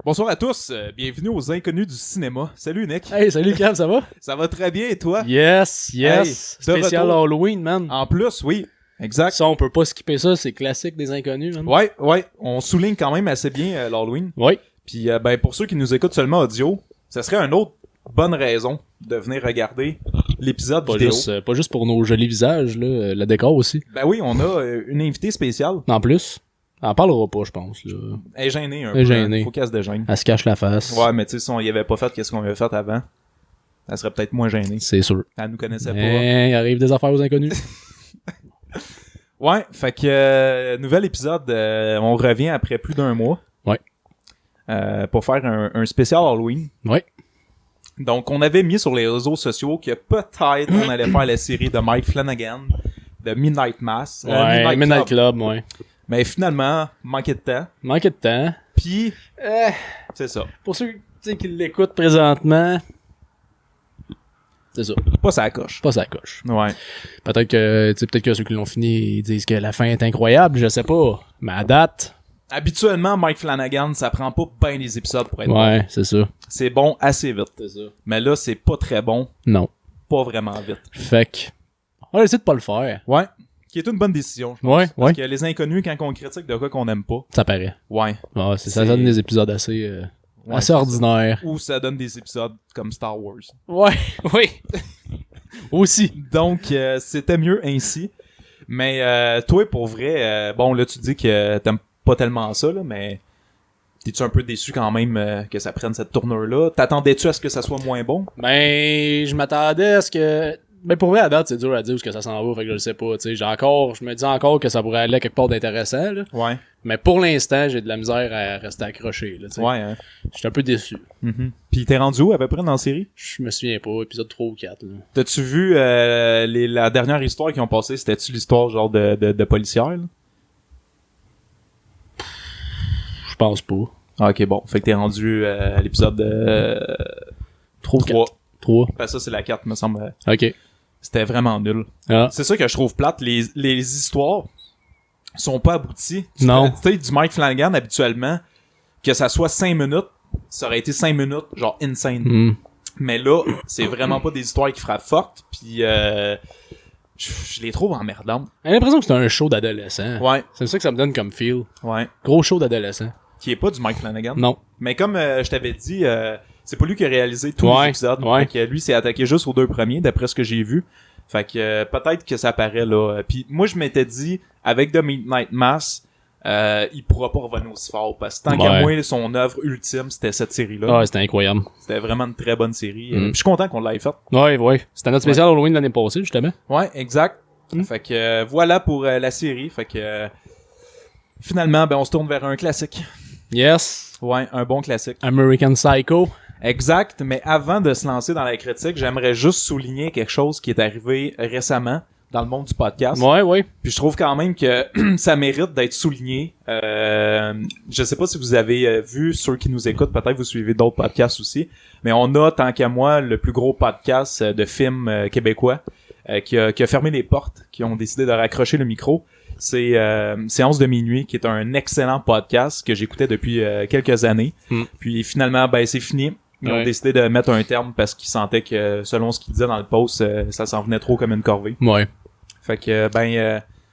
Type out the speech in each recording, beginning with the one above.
Bonsoir à tous, bienvenue aux Inconnus du cinéma. Salut Nick. Hey, salut Cam, ça va? Ça va très bien et toi? Yes. Hey, Spécial retour. Halloween, man. En plus, oui, exact. Ça, on peut pas skipper ça, c'est classique des inconnus, man. Ouais, on souligne quand même assez bien l'Halloween. Ouais. Puis pour ceux qui nous écoutent seulement audio, ça serait une autre bonne raison de venir regarder l'épisode vidéo. Pas juste pour nos jolis visages, là, le décor aussi. Ben oui, on a une invitée spéciale. En plus, elle en parlera pas, je pense. Là. Elle est gênée un Elle est peu. gênée. Faut qu'elle se dégêne. Elle se cache la face. Ouais, mais tu sais, si on y avait pas fait qu'est-ce qu'on avait fait avant, elle serait peut-être moins gênée. C'est sûr. Elle nous connaissait pas. Il arrive des affaires aux inconnus. Ouais, fait que nouvel épisode, on revient après plus d'un mois. Ouais. Pour faire un spécial Halloween. Ouais. Donc, on avait mis sur les réseaux sociaux que peut-être on allait faire la série de Mike Flanagan, de Midnight Mass. Ouais, Midnight Club, ouais. Mais finalement, manquait de temps. Manquait de temps. Puis, c'est ça. Pour ceux qui l'écoutent présentement, c'est ça. Pas ça coche. Pas ça coche. Ouais. Peut-être que ceux qui l'ont fini ils disent que la fin est incroyable, je sais pas. Mais à date, Habituellement, Mike Flanagan, ça prend pas bien les épisodes pour être bon. ouais, c'est ça. C'est bon assez vite. C'est ça. Mais là, c'est pas très bon. Non. Pas vraiment vite. Fait que, on va essayer de pas le faire. Ouais. Qui est une bonne décision, je pense. Ouais, Parce ouais. que les inconnus, quand on critique de quoi qu'on aime pas, Ça paraît. ouais. Ouais, ça donne des épisodes assez Ouais, assez c'est ordinaires. Ou ça donne des épisodes comme Star Wars. Ouais, oui. Aussi. Donc, c'était mieux ainsi. Mais toi, pour vrai, bon, là, tu dis que t'aimes pas tellement ça, là, mais t'es-tu un peu déçu quand même que ça prenne cette tournure-là? T'attendais-tu à ce que ça soit moins bon? Ben, je m'attendais à ce que... Ben, pour vrai, à date, c'est dur à dire où ce que ça s'en va, fait que je le sais pas, tu sais. Je me dis encore que ça pourrait aller quelque part d'intéressant, là. Ouais. Mais pour l'instant, j'ai de la misère à rester accroché, là, tu sais. Ouais, hein. J'étais un peu déçu. Mm-hmm. Puis t'es rendu où à peu près dans la série? Je me souviens pas, épisode 3 ou 4, là. T'as-tu vu la dernière histoire qu'ils ont passée? C'était-tu l'histoire genre de policière, là? Je pense pas. Ah, ok, bon. Fait que t'es rendu à l'épisode 3 ou 3. 3. Ben, ça, c'est la 4, me semble. Ok. C'était vraiment nul. Ah. C'est ça que je trouve plate. Les histoires sont pas abouties. Non. Tu sais, du Mike Flanagan, habituellement, que ça soit 5 minutes, ça aurait été 5 minutes, genre insane. Hmm. Mais là, c'est vraiment pas des histoires qui frappent fortes, puis je les trouve emmerdantes. J'ai l'impression que c'est un show d'adolescent. Ouais, C'est ça que ça me donne comme feel. ouais. Gros show d'adolescent. Qui est pas du Mike Flanagan. Non. Mais comme je t'avais dit, c'est pas lui qui a réalisé tous Ouais, les épisodes. ouais. Fait que lui, s'est attaqué juste aux 2 premiers, d'après ce que j'ai vu. Fait que peut-être que ça paraît là. Puis moi, je m'étais dit, avec The Midnight Mass, il pourra pas revenir aussi fort. Parce que tant qu'à moi, son œuvre ultime, c'était cette série-là. Ah, c'était incroyable. C'était vraiment une très bonne série. Mm. Puis je suis content qu'on l'ait faite. Ouais. C'était notre spécial Halloween l'année passée, justement. Ouais, exact. Mm. Fait que voilà pour la série. Fait que finalement, ben on se tourne vers un classique. Yes. Ouais, un bon classique. American Psycho. Exact, mais avant de se lancer dans la critique, j'aimerais juste souligner quelque chose qui est arrivé récemment dans le monde du podcast. Ouais. Puis je trouve quand même que ça mérite d'être souligné. Je sais pas si vous avez vu, ceux qui nous écoutent, peut-être vous suivez d'autres podcasts aussi, mais on a, tant qu'à moi, le plus gros podcast de films québécois qui a fermé les portes, qui ont décidé de raccrocher le micro. C'est Séance de minuit, qui est un excellent podcast que j'écoutais depuis quelques années. Mm. Puis finalement, ben c'est fini. Ils ont décidé de mettre un terme parce qu'ils sentaient que, selon ce qu'ils disaient dans le post, ça s'en venait trop comme une corvée. Ouais. Fait que,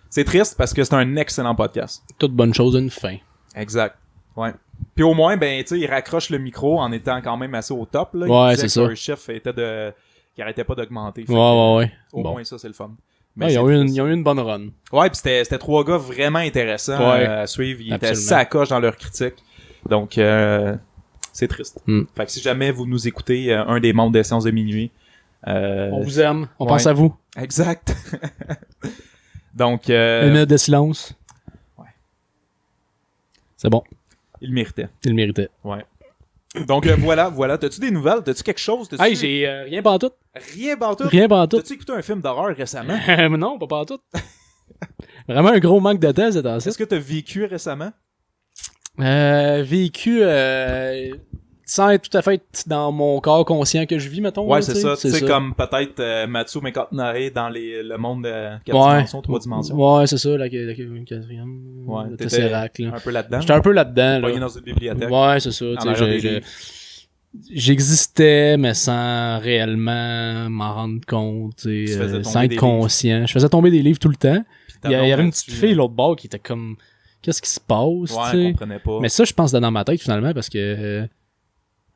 c'est triste parce que c'est un excellent podcast. Toute bonne chose a une fin. Exact. Ouais. Puis au moins, ben, tu sais, ils raccrochent le micro en étant quand même assez au top, là. Ouais, Ils disaient c'est que ça. leur chiffre était qui arrêtait pas d'augmenter. Fait que, Ouais. Au Bon. moins, ça, c'est le fun. Ouais, ils ont eu une bonne run. Ouais, pis c'était 3 gars vraiment intéressants Ouais. à suivre. Ils étaient Absolument. sacoches dans leur critique. Donc, c'est triste. Mm. Fait que si jamais vous nous écoutez, un des membres des séances de minuit, On vous aime. On ouais. pense à vous. Exact. Donc, Une minute de silence. Ouais. C'est bon. il le méritait. Il le méritait. Ouais. Donc, voilà. T'as-tu des nouvelles? T'as-tu quelque chose? T'as-tu Hey, j'ai rien pantoute. rien pantoute? Rien pantoute. T'as-tu écouté un film d'horreur récemment? Non, pas pantoute. Vraiment un gros manque de temps, c'est dans ça. Est-ce que t'as vécu récemment? Vécu... sans être tout à fait dans mon corps conscient que je vis, mettons. Ouais, là, c'est ça. Tu sais, comme peut-être Matsu McConaughey dans le monde de 4 dimensions, 3 dimensions. Ouais, c'est ça, la quatrième. Ouais, le t'étais Tesseract, là. un peu là-dedans. J'étais un peu là-dedans, Pogné là. dans une bibliothèque. Ouais, c'est ça. En Tu arrière des sais, livres. j'existais, mais sans réellement m'en rendre compte, tu Tu sais, faisais tomber sans des être livres. conscient. Je faisais tomber des livres tout le temps. Puis ta Il y blonde avait une là-dessus, petite fille l'autre bord qui était comme, qu'est-ce qui se passe, Ouais, tu elle sais. comprenait pas. Mais ça, je pense, c'était dans ma tête, finalement, parce que,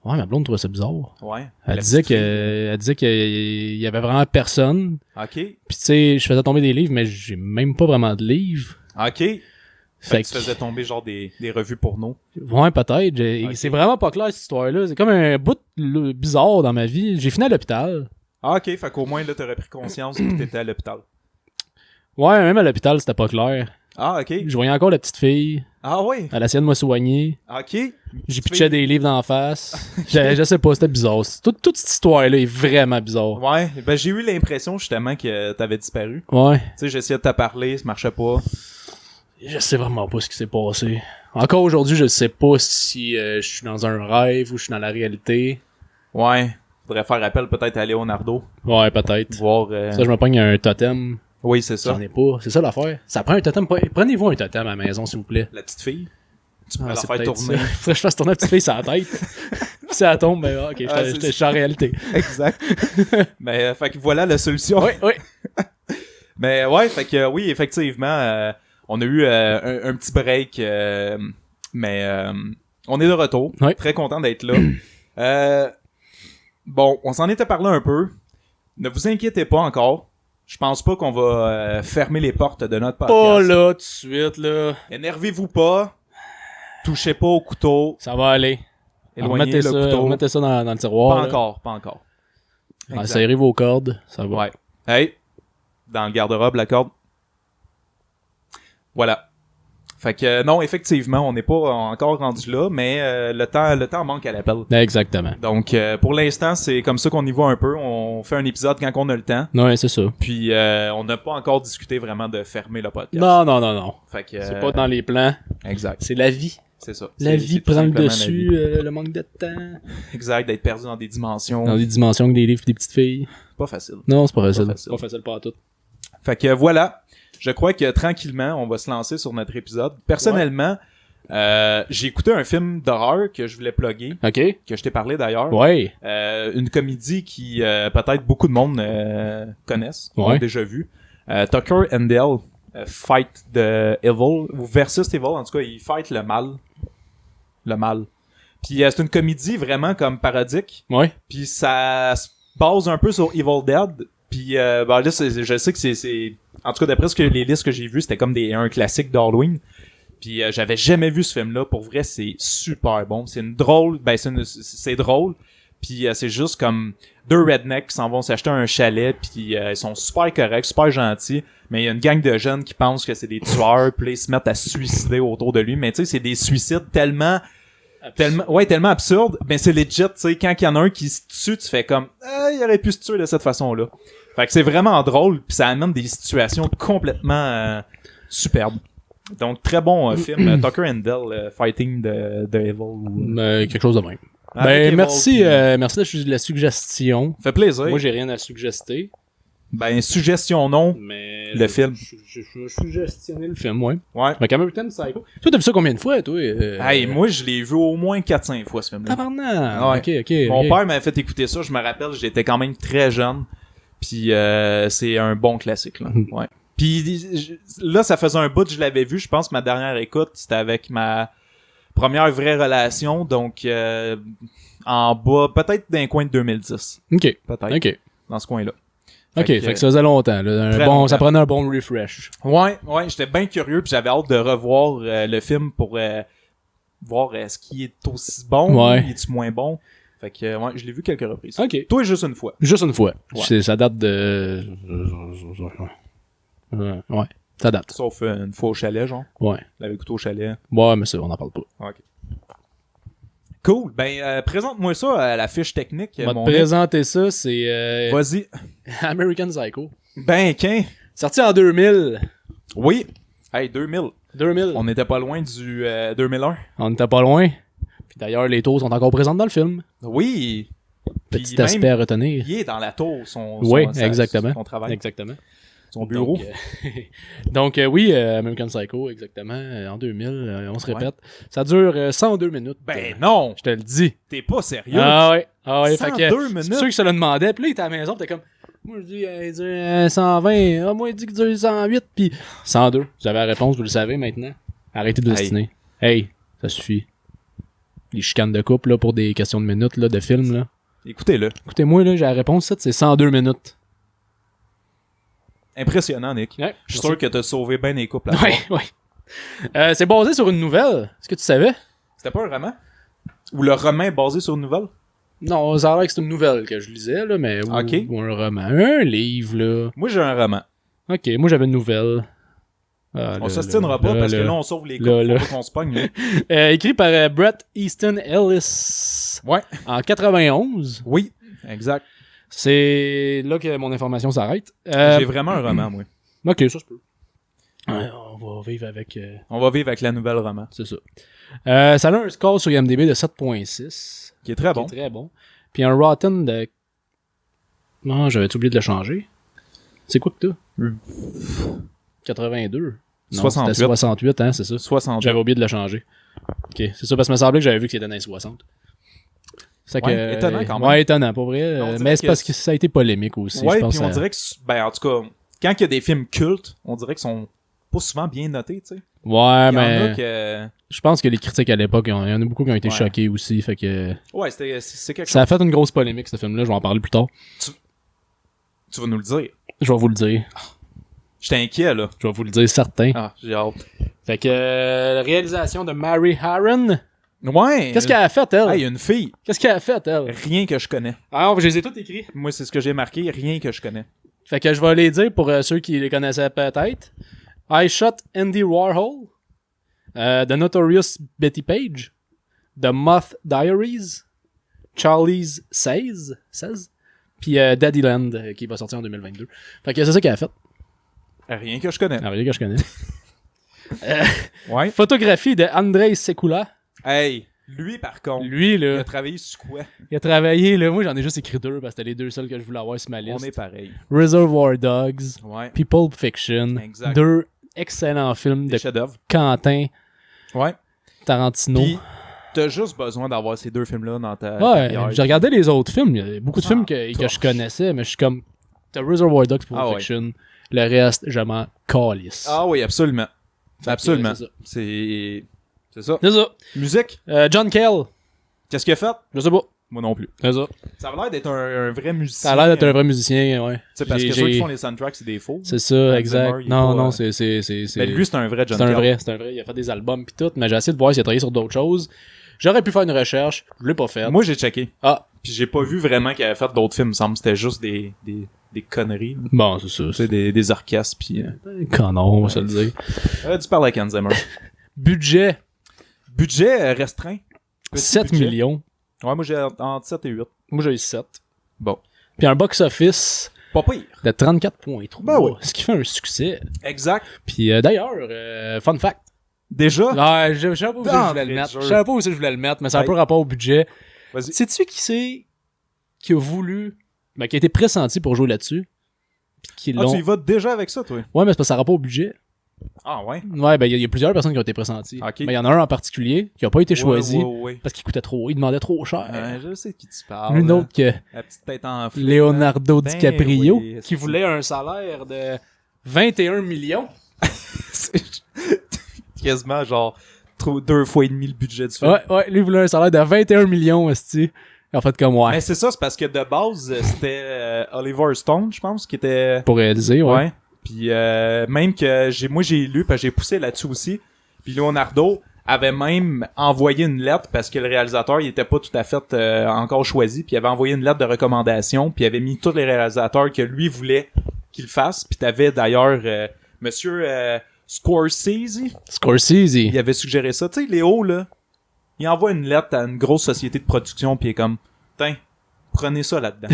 ouais, ma blonde trouvait ça bizarre. Ouais. Elle La disait petite fille. elle disait qu'il y avait vraiment personne. OK. Puis tu sais, je faisais tomber des livres, mais j'ai même pas vraiment de livres. OK. Fait que tu faisais tomber genre des revues porno. Ouais, peut-être. Ok. C'est vraiment pas clair, cette histoire-là. C'est comme un bout bizarre dans ma vie. J'ai fini à l'hôpital. Ah, OK. Fait qu'au moins, là, t'aurais pris conscience que t'étais à l'hôpital. Ouais, même à l'hôpital, c'était pas clair. Ah, OK. Je voyais encore la petite fille. Ah, ouais. Elle essayait de me soigner. OK. J'ai pitché des livres d'en face. Je sais pas, c'était bizarre. Toute cette histoire-là est vraiment bizarre. Ouais. Ben, j'ai eu l'impression, justement, que t'avais disparu. Ouais. Tu sais, j'essayais de te parler, ça marchait pas. Je sais vraiment pas ce qui s'est passé. Encore aujourd'hui, je sais pas si je suis dans un rêve ou je suis dans la réalité. Ouais. Faudrait faire appel peut-être à Leonardo. Ouais, peut-être. Voir. Ça, je me pogne un totem. Oui, c'est ça. J'en ai pas. C'est ça l'affaire. Ça prend un totem. Prenez-vous un totem à la maison, s'il vous plaît. La petite fille. Tu pourrais Ah, la c'est faire peut-être tourner. ça. Faudrait que je fasse tourner la petite fille sur la tête. Puis si elle tombe, ben ok, Ah, je suis en réalité. Exact. Mais, fait que voilà la solution. Oui, oui. Mais ouais, fait que oui, effectivement, on a eu un petit break, mais on est de retour. Ouais. Très content d'être là. Bon, on s'en était parlé un peu. Ne vous inquiétez pas encore. Je pense pas qu'on va fermer les portes de notre podcast. Pas là, tout de suite, là. Énervez-vous pas. Touchez pas au couteau. Ça va aller. Éloignez le couteau. Remettez ça dans le tiroir. Pas là. encore, pas encore. Exact. Serrez vos cordes. Ça va. Ouais. Hey, dans le garde-robe, la corde. Voilà. Fait que non, effectivement, on n'est pas encore rendu là, mais le temps manque à l'appel. Exactement. Donc, pour l'instant, c'est comme ça qu'on y va un peu. On fait un épisode quand on a le temps. Ouais, c'est ça. Puis, on n'a pas encore discuté vraiment de fermer le podcast. Non. Fait que, C'est pas dans les plans. Exact. C'est la vie. C'est ça. La C'est- vie c'est tout prend le simplement la dessus, vie. le manque de temps. Exact, d'être perdu dans des dimensions. Dans des dimensions que des livres et des petites filles. Pas facile. Non, c'est pas facile. facile. Pas facile pas à tout. Fait que voilà. Je crois que tranquillement, on va se lancer sur notre épisode. Personnellement, j'ai écouté un film d'horreur que je voulais plugger, Ok. que je t'ai parlé d'ailleurs. Ouais. Une comédie qui peut-être beaucoup de monde connaissent, ont Ouais. déjà vu. Tucker and Dale fight the evil, ou versus evil, en tout cas, ils fight le mal. Le mal. Puis c'est une comédie vraiment comme parodique, Ouais. puis ça se base un peu sur Evil Dead. Puis ben là, je sais que c'est... En tout cas, d'après les listes que j'ai vues, c'était comme un classique d'Halloween. Puis j'avais jamais vu ce film-là. Pour vrai, c'est super bon. C'est une drôle... Ben, c'est drôle. Puis c'est juste comme deux rednecks qui s'en vont s'acheter un chalet. Puis ils sont super corrects, super gentils. Mais il y a une gang de jeunes qui pensent que c'est des tueurs. Puis là, ils se mettent à se suicider autour de lui. Mais tu sais, c'est des suicides tellement absurde, ben c'est legit, tu sais, quand il y en a un qui se tue, tu fais comme il aurait pu se tuer de cette façon-là. Fait que c'est vraiment drôle, puis ça amène des situations complètement superbes. Donc très bon film, Tucker and Dale Fighting the Evil. Quelque chose de même. Avec Ben, Evil, merci, puis, merci de la suggestion. fait plaisir. Moi, j'ai rien à suggester. Ben suggestion non. Mais Le film. Je suggestionné le film, ouais. Ouais. Mais American Psycho. Toi, t'as vu ça combien de fois, toi? Hey, moi je l'ai vu au moins 4-5 fois ce film-là. Tabarnak! Ouais. Ok. Mon père m'avait fait écouter ça, je me rappelle, j'étais quand même très jeune. Puis c'est un bon classique là. Ouais. Puis là ça faisait un bout que je l'avais vu, je pense que ma dernière écoute, c'était avec ma première vraie relation, donc en bas, peut-être dans un coin de 2010. Ok. Peut-être. Ok. Dans ce coin-là. Ok, fait que ça faisait longtemps. Là. Très Bon, longtemps. ça prenait un bon refresh. Ouais, j'étais bien curieux, puis j'avais hâte de revoir le film pour voir est-ce qu'il est aussi bon, Ouais. est-il moins bon. Fait que ouais, je l'ai vu quelques reprises. Ok. Toi juste une fois. Juste une fois. Ouais. Ça date de... ouais, ça date. Sauf une fois au chalet, genre. Ouais. L'avait écouté au chalet. Ouais, mais ça, on n'en parle pas. Ok. Cool. Ben, présente-moi ça à la fiche technique. On va mon te mec. présenter ça, c'est Vas-y. American Psycho. Ben, qu'un. Sorti en 2000. Oui. Hey, 2000. 2000. On n'était pas loin du 2001. On n'était pas loin. Puis d'ailleurs, les tours sont encore présentes dans le film. Oui. Petit Puis aspect même, à retenir. il est dans la tour, son exactement. son travail, Exactement. son bureau. Donc, oui, American Psycho, exactement, en 2000, on se répète. Ça dure 102 minutes. Ben non! Je te le dis. T'es pas sérieux? Ah ouais. 102 minutes? C'est sûr que je te le demandais. Puis là, il était à la maison, t'es comme... Moi, je dis, il dit 120. Ah, moi, il dit qu'il dure 108. Puis 102. Vous avez la réponse, vous le savez maintenant. Arrêtez de destiner. Hey, ça suffit. Les chicanes de couple, là, pour des questions de minutes, là, de film, là. Écoutez-le. Écoutez-moi, là, j'ai la réponse, ça, c'est 102 minutes. Impressionnant, Nick. Ouais, Je suis sûr que t'as sauvé bien des couples là. Ouais. C'est basé sur une nouvelle. Est-ce que tu savais? C'était pas un roman? Ou le roman est basé sur une nouvelle? Non, ça a l'air que c'est une nouvelle que je lisais, là, mais... Ok. Ou un roman. Un livre, là. Moi, j'ai un roman. Ok, moi, j'avais une nouvelle. On s'ostinera pas parce que là, on sauve les couples. Faut pas qu'on se pogne. Écrit par Bret Easton Ellis. Ouais. En 91. Oui, exact. C'est là que mon information s'arrête. J'ai vraiment un roman, moi. Ok, ça se peut. Ouais, on va vivre avec... On va vivre avec la nouvelle roman. C'est ça. Ça a un score sur IMDb de 7.6. Qui est très bon. Qui est très bon. Puis un Rotten de... Non, j'avais oublié de le changer. C'est quoi que t'as? 82. Non, 68. C'était 68, hein, c'est ça. 60. J'avais oublié de le changer. Ok, c'est ça, parce que me semblait que j'avais vu que c'était dans les 60. C'est Ouais, étonnant quand même. Ouais, étonnant, pour vrai. On dirait Mais c'est que parce que ça a été polémique aussi. Ouais, je pense puis on dirait que, ben, en tout cas, quand il y a des films cultes, on dirait qu'ils sont pas souvent bien notés, tu sais. Ouais, Il y en a mais que... je pense que les critiques à l'époque, il y en a beaucoup qui ont été Ouais. choqués aussi, fait que... Ouais, c'est quelque Ça a chose. fait une grosse polémique, ce film-là, je vais en parler plus tard. Tu vas nous le dire. Je vais vous le dire. J'étais inquiet, là. Je vais vous le dire certain. Ah, j'ai hâte. Fait que réalisation de Mary Harron. Ouais! Qu'est-ce qu'elle a fait, elle? Hey, une fille. Qu'est-ce qu'elle a fait, elle? Rien que je connais. Ah, je les ai tous écrits. Moi, c'est ce que j'ai marqué. Rien que je connais. Fait que je vais les dire pour ceux qui les connaissaient peut-être. I Shot Andy Warhol. The Notorious Betty Page. The Moth Diaries. Charlie's Says. Puis Daddyland, qui va sortir en 2022. Fait que c'est ça qu'elle a fait. Rien que je connais. Ah, rien que je connais. Ouais. Photographie de Andrei Sekula. Hey, lui, par contre, Lui, il là, a travaillé sur quoi? il a travaillé, là. Moi, j'en ai juste écrit 2 parce que c'était les 2 seuls que je voulais avoir sur ma liste. On est pareil. Reservoir Dogs. Ouais. Puis Pulp Fiction. Exact. 2 excellents films Des de chefs-d'œuvre. Quentin Ouais. Tarantino. Puis, t'as juste besoin d'avoir ces deux films-là dans ta Ouais, carrière. j'ai regardé les autres films. Il y a beaucoup de films que torche. je connaissais, mais je suis comme. T'as Reservoir Dogs, Pulp Ah ouais. Fiction. Le reste, je m'en calisse. Ah oui, absolument. Absolument. c'est ça. C'est ça. C'est ça. Musique. John Kell. Qu'est-ce qu'il a fait? Je sais pas. Moi non plus. C'est ça. Ça a l'air d'être un vrai musicien. Ça a l'air d'être un vrai musicien, ouais. Tu sais, parce que ceux qui font les soundtracks, c'est des faux. C'est ça, Hans exact. Zimmer, il est Non, pas, non, c'est. Mais lui, c'est un vrai John C'est un Cale. vrai, c'est un vrai. Il a fait des albums pis tout, mais j'ai essayé de voir s'il a travaillé sur d'autres choses. J'aurais pu faire une recherche, je l'ai pas fait. Moi, j'ai checké. Ah, Puis j'ai pas vu vraiment qu'il avait fait d'autres films, il me semble. C'était juste des conneries. là. bon, c'est ça. Tu sais, des orchestres, puis... Canon, on va se le dire. tu parles avec Hans Zimmer. Budget, Budget restreint. Petit 7 budget. millions. Ouais, moi, j'ai entre 7 et 8. Moi, j'ai eu 7. Bon. Puis un box-office Pas pire. de 34.3. Ben oui. Ce qui fait un succès. Exact. Puis d'ailleurs, fun fact. Déjà? Ouais, je savais pas où je voulais le mettre. Jeu. Je savais pas où je voulais le mettre, mais ça a un peu Ouais. rapport au budget. Vas-y. Sais-tu qui a voulu, qui a été pressenti pour jouer là-dessus? Puis qui Ah, l'ont. tu y vas déjà avec ça, toi? Ouais, mais c'est parce que ça a rapport au budget. Ah, ouais? Ouais, ben il y a plusieurs personnes qui ont été pressenties. Ok. Mais il y en a un en particulier qui a pas été choisi Ouais. parce qu'il coûtait trop. Il demandait trop cher. Je sais de qui tu parles. Une autre que La petite tête enflée. Leonardo Ben DiCaprio oui, qui voulait un salaire de 21 millions. C'est quasiment genre 2 fois et demi le budget du film. Ouais, lui il voulait un salaire de 21 millions, esti. En fait, comme ouais. Mais c'est ça, c'est parce que de base, c'était Oliver Stone, je pense, qui était... Pour réaliser, ouais. Ouais. Puis même que moi j'ai lu, parce que j'ai poussé là-dessus aussi. Puis Leonardo avait même envoyé une lettre parce que le réalisateur il était pas tout à fait encore choisi, puis il avait envoyé une lettre de recommandation, puis il avait mis tous les réalisateurs que lui voulait qu'il fasse. Puis t'avais d'ailleurs Monsieur Scorsese, Scorsese. il avait suggéré ça. Tu sais, Léo là, il envoie une lettre à une grosse société de production, puis il est comme, tiens, prenez ça là-dedans.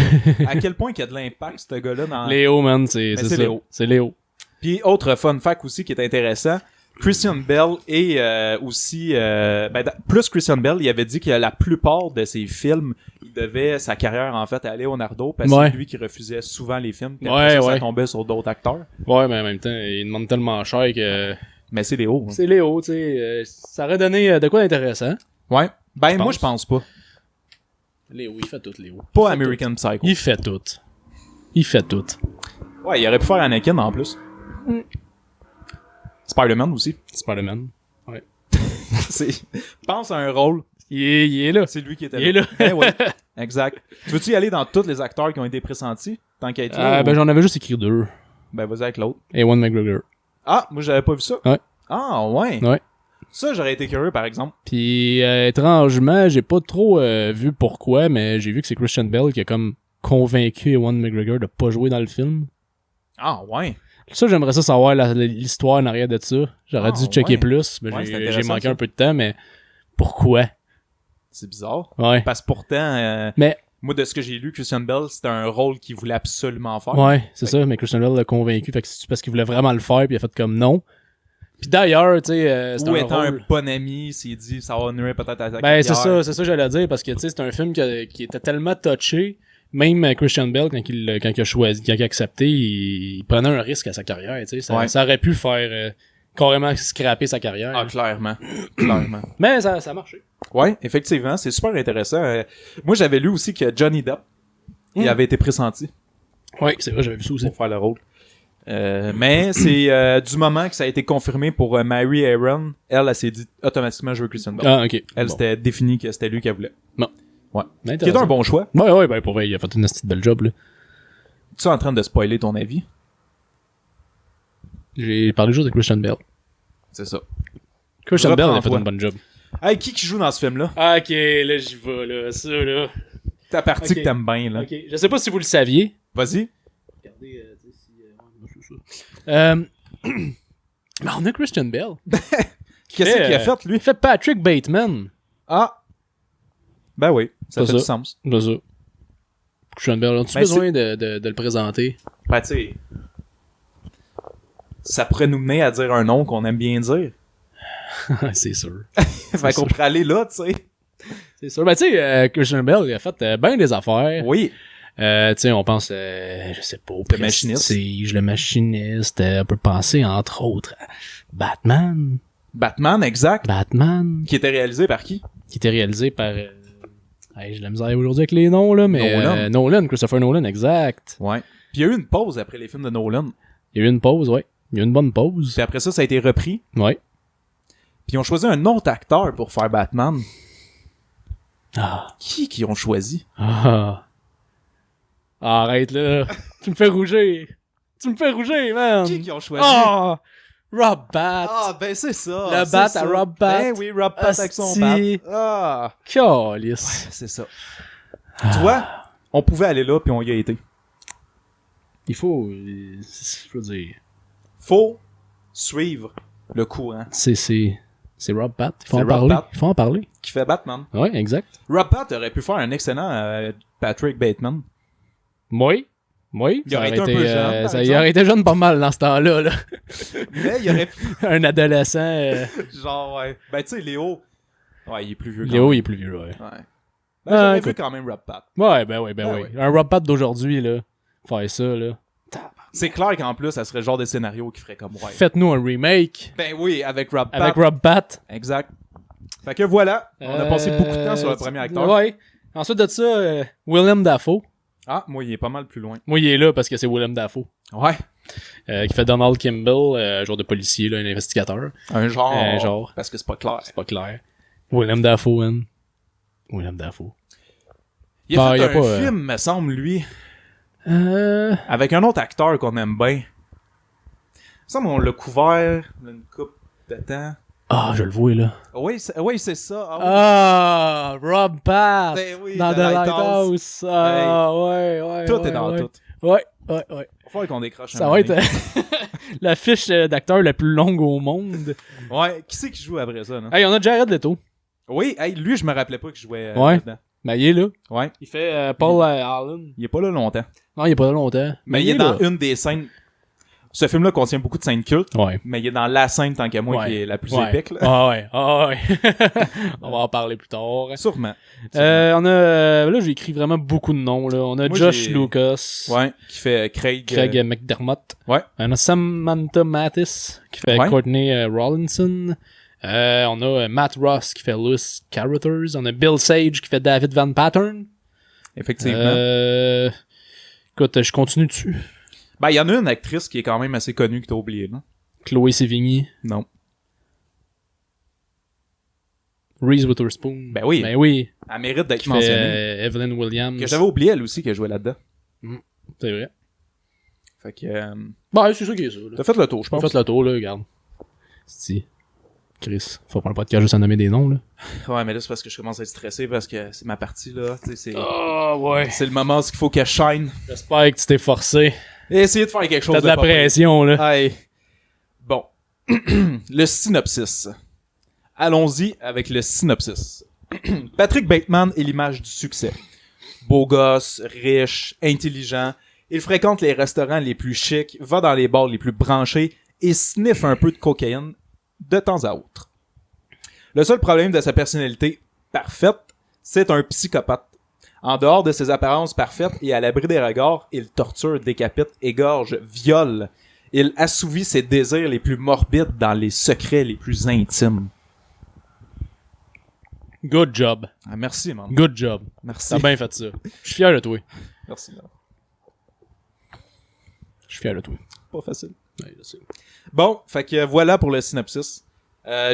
À quel point qu'il y a de l'impact ce gars-là dans. Léo, man, c'est c'est ça. Léo. C'est Léo. Puis autre fun fact aussi qui est intéressant, Christian Bale et aussi plus Christian Bale, il avait dit que la plupart de ses films, il devait sa carrière en fait à Leonardo parce que c'est lui qui refusait souvent les films. Puis après ça tombait sur d'autres acteurs. Ouais, mais en même temps, il demande tellement cher que. Mais c'est Léo. Hein. C'est Léo, tu sais. Ça aurait donné de quoi d'intéressant. Ouais. Ben moi je pense pas. Léo, il fait tout, Léo. Pas American Psycho. Il fait tout. Il fait tout. Ouais, il aurait pu faire Anakin en plus. Spider-Man aussi. Spider-Man. Ouais. Pense à un rôle. Il est là. C'est lui qui était là. Il est là. Eh ouais. Exact. Tu veux-tu y aller dans tous les acteurs qui ont été pressentis? Tant qu'à être là? Ben j'en avais juste écrit 2. Ben vas-y avec l'autre. Ewan McGregor. Ah, moi j'avais pas vu ça. Ouais. Ah, ouais. Ouais. Ça, j'aurais été curieux, par exemple. Puis, étrangement, j'ai pas trop vu pourquoi, mais j'ai vu que c'est Christian Bale qui a comme convaincu Ewan McGregor de pas jouer dans le film. Ah, ouais. Ça, j'aimerais ça savoir l'histoire en arrière de ça. J'aurais dû checker plus, mais j'ai manqué un peu de temps, mais pourquoi? C'est bizarre. Ouais. Parce que pourtant, mais moi, de ce que j'ai lu, Christian Bale, c'était un rôle qu'il voulait absolument faire. Ouais, c'est ça, mais Christian Bale l'a convaincu, fait que c'est parce qu'il voulait vraiment le faire, puis il a fait comme non. Puis d'ailleurs, tu sais, c'est ou un étant rôle... un bon ami, s'il dit ça va nuire peut-être à ta Ben, carrière. c'est ça que j'allais dire, parce que, tu sais, c'est un film qui était tellement touché, même Christian Bale, quand il a choisi, quand il a accepté, il prenait un risque à sa carrière, tu sais. Ça aurait pu faire carrément scraper sa carrière. Ah, clairement. Clairement. Mais ça a marché. Ouais, effectivement, c'est super intéressant. Moi, j'avais lu aussi que Johnny Depp, il avait été pressenti Ouais, c'est vrai, j'avais vu ça aussi. pour faire le rôle. Mais c'est du moment que ça a été confirmé pour Mary Aaron, elle s'est dit automatiquement je veux Christian Bale. Ah, ok. Elle c'était défini que c'était lui qu'elle voulait. Bon. Ouais. Qui est un bon choix. Ouais, ben pour vrai, il a fait une petite belle job, là. Tu es en train de spoiler ton avis? J'ai parlé juste de Christian Bale. C'est ça. Christian Bale a fait une bonne job. Hey, qui joue dans ce film-là? Ah, ok, là j'y vais, là. Ça, là. Ta partie que t'aimes bien, là. Ok, je sais pas si vous le saviez. Vas-y. Regardez, tu sais, si... Mais on a Christian Bale. Qu'est-ce qu'il a fait, lui? Il fait Patrick Bateman. Ah! Ben oui, ça fait ça. du sens. C'est ça. Christian Bale, as-tu besoin de le présenter? Ben, tu sais, ça pourrait nous mener à dire un nom qu'on aime bien dire. C'est sûr. Fait qu'on pourrait aller là, tu sais. C'est sûr. Ben, tu sais, Christian Bale, il a fait bien des affaires. Oui. Tu sais, on pense, je sais pas, au Le machiniste. Le machiniste. On peut penser, entre autres, à Batman. Batman, exact. Batman. Qui était réalisé par qui? Qui était réalisé par... j'ai de la misère aujourd'hui avec les noms, là, mais... Nolan, Christopher Nolan, exact. Ouais. Puis il y a eu une pause après les films de Nolan. Il y a eu une pause, ouais. Il y a eu une bonne pause. Puis après ça, ça a été repris. Ouais. Puis ils ont choisi un autre acteur pour faire Batman. Ah. Qui ont choisi? Ah. Arrête, là. Tu me fais rougir. Tu me fais rougir, man. Qui ont choisi? Ah! Rob Bat. Ah, ben c'est ça. Le bat à Rob Bat. Ben oui, Rob Bat avec son bat. Ah. Calice. Ouais, c'est ça. Tu vois, on pouvait aller là puis on y a été. Il faut... je veux dire... Faut suivre le courant. C'est Rob Bat. Il faut C'est en Rob parler. Bat. Il faut en parler. Qui fait Batman. Ouais, exact. Rob Bat aurait pu faire un excellent Patrick Bateman. Oui. Il aurait été un peu jeune, par il aurait été jeune pas mal dans ce temps-là. Là. Mais il aurait pu... Un adolescent... Genre, ouais. Ben, tu sais, Léo... Ouais, il est plus vieux. Léo, il est plus vieux, ouais. Ouais. Ben, j'aurais vu quand même Rob Pat. Ouais, ben oui. Un Rob Pat d'aujourd'hui, là. Faire ça, là. C'est clair qu'en plus, ça serait le genre de scénario qui ferait comme ouais. Faites-nous un remake. Ben oui, avec Rob Pat. Avec Rob Pat. Exact. Fait que voilà, on a passé beaucoup de temps sur le premier acteur. Ouais. Ensuite de ça, Willem Dafoe. Ah, moi, il est pas mal plus loin. Moi, il est là parce que c'est Willem Dafoe. Ouais. Qui fait Donald Kimball, un genre de policier, là, un investigateur. Un genre. Un genre. Parce que c'est pas clair. C'est pas clair. Willem Dafoe, man. Willem Dafoe. Il a fait un film, me semble, lui. Avec un autre acteur qu'on aime bien. Il me semble qu'on l'a couvert une coupe de temps. Ah, je le vois, là. Oui, c'est ça. Ah, Rob Pat. Ben oui, dans The Lighthouse. Ah, ouais. Tout est dans tout. Ouais. Il va falloir qu'on décroche ça va être la fiche d'acteur la plus longue au monde. Ouais, qui c'est qui joue après ça, non? Hey, on a Jared Leto. Oui, hey, lui, je me rappelais pas qu'il jouait dedans. Ben, il est là. Ouais. Il fait Paul Allen. Il est pas là longtemps. Non, il est pas là longtemps. Mais il est dans une des scènes. Ce film-là contient beaucoup de scènes cultes, Ouais. mais il est dans la scène, tant qu'à moi, Ouais. qui est la plus Ouais. épique. Là. Ah ouais. Ah ouais. On va en parler plus tard. Sûrement. On a... Là, j'ai écrit vraiment beaucoup de noms. Là. On a Moi, Josh j'ai- Lucas. Ouais, qui fait Craig. Craig McDermott. Ouais. On a Samantha Mathis qui fait Ouais. Courtney Rawlinson. On a Matt Ross qui fait Lewis Carruthers. On a Bill Sage qui fait David Van Pattern. Effectivement. Écoute, je continue dessus. Ben, il y en a une actrice qui est quand même assez connue que t'as oublié, là. Chloé Sevigny. Non. Reese Witherspoon. Ben oui. Ben oui. Elle mérite d'être Qui fait mentionnée. Evelyn Williams. Que j'avais oublié, elle aussi, qui a joué là-dedans. C'est vrai. Fait que. Ben, c'est ça qui est ça. Là. T'as fait le tour, je pense. Faites le tour, là, regarde. Si. Chris, faut pas le podcast juste à nommer des noms, là. Ouais, mais là, c'est parce que je commence à être stressé parce que c'est ma partie, là. Tu sais, c'est. Ah, ouais. C'est le moment où il faut qu'elle shine. J'espère que tu t'es forcé. Et essayer de faire quelque chose T'as de la pas pire. pression, là. Hey. Bon. Le synopsis. Allons-y avec le synopsis. Patrick Bateman est l'image du succès. Beau gosse, riche, intelligent, il fréquente les restaurants les plus chics, va dans les bars les plus branchés et sniffe un peu de cocaïne de temps à autre. Le seul problème de sa personnalité parfaite, c'est un psychopathe. En dehors de ses apparences parfaites et à l'abri des regards, il torture, décapite, égorge, viole. Il assouvit ses désirs les plus morbides dans les secrets les plus intimes. Good job. Ah, merci, man. Good job. Merci. T'as bien fait ça. Je suis fier de toi. Merci, man. Je suis fier de toi. Pas facile. Ouais, je sais. Bon, fait que voilà pour le synopsis.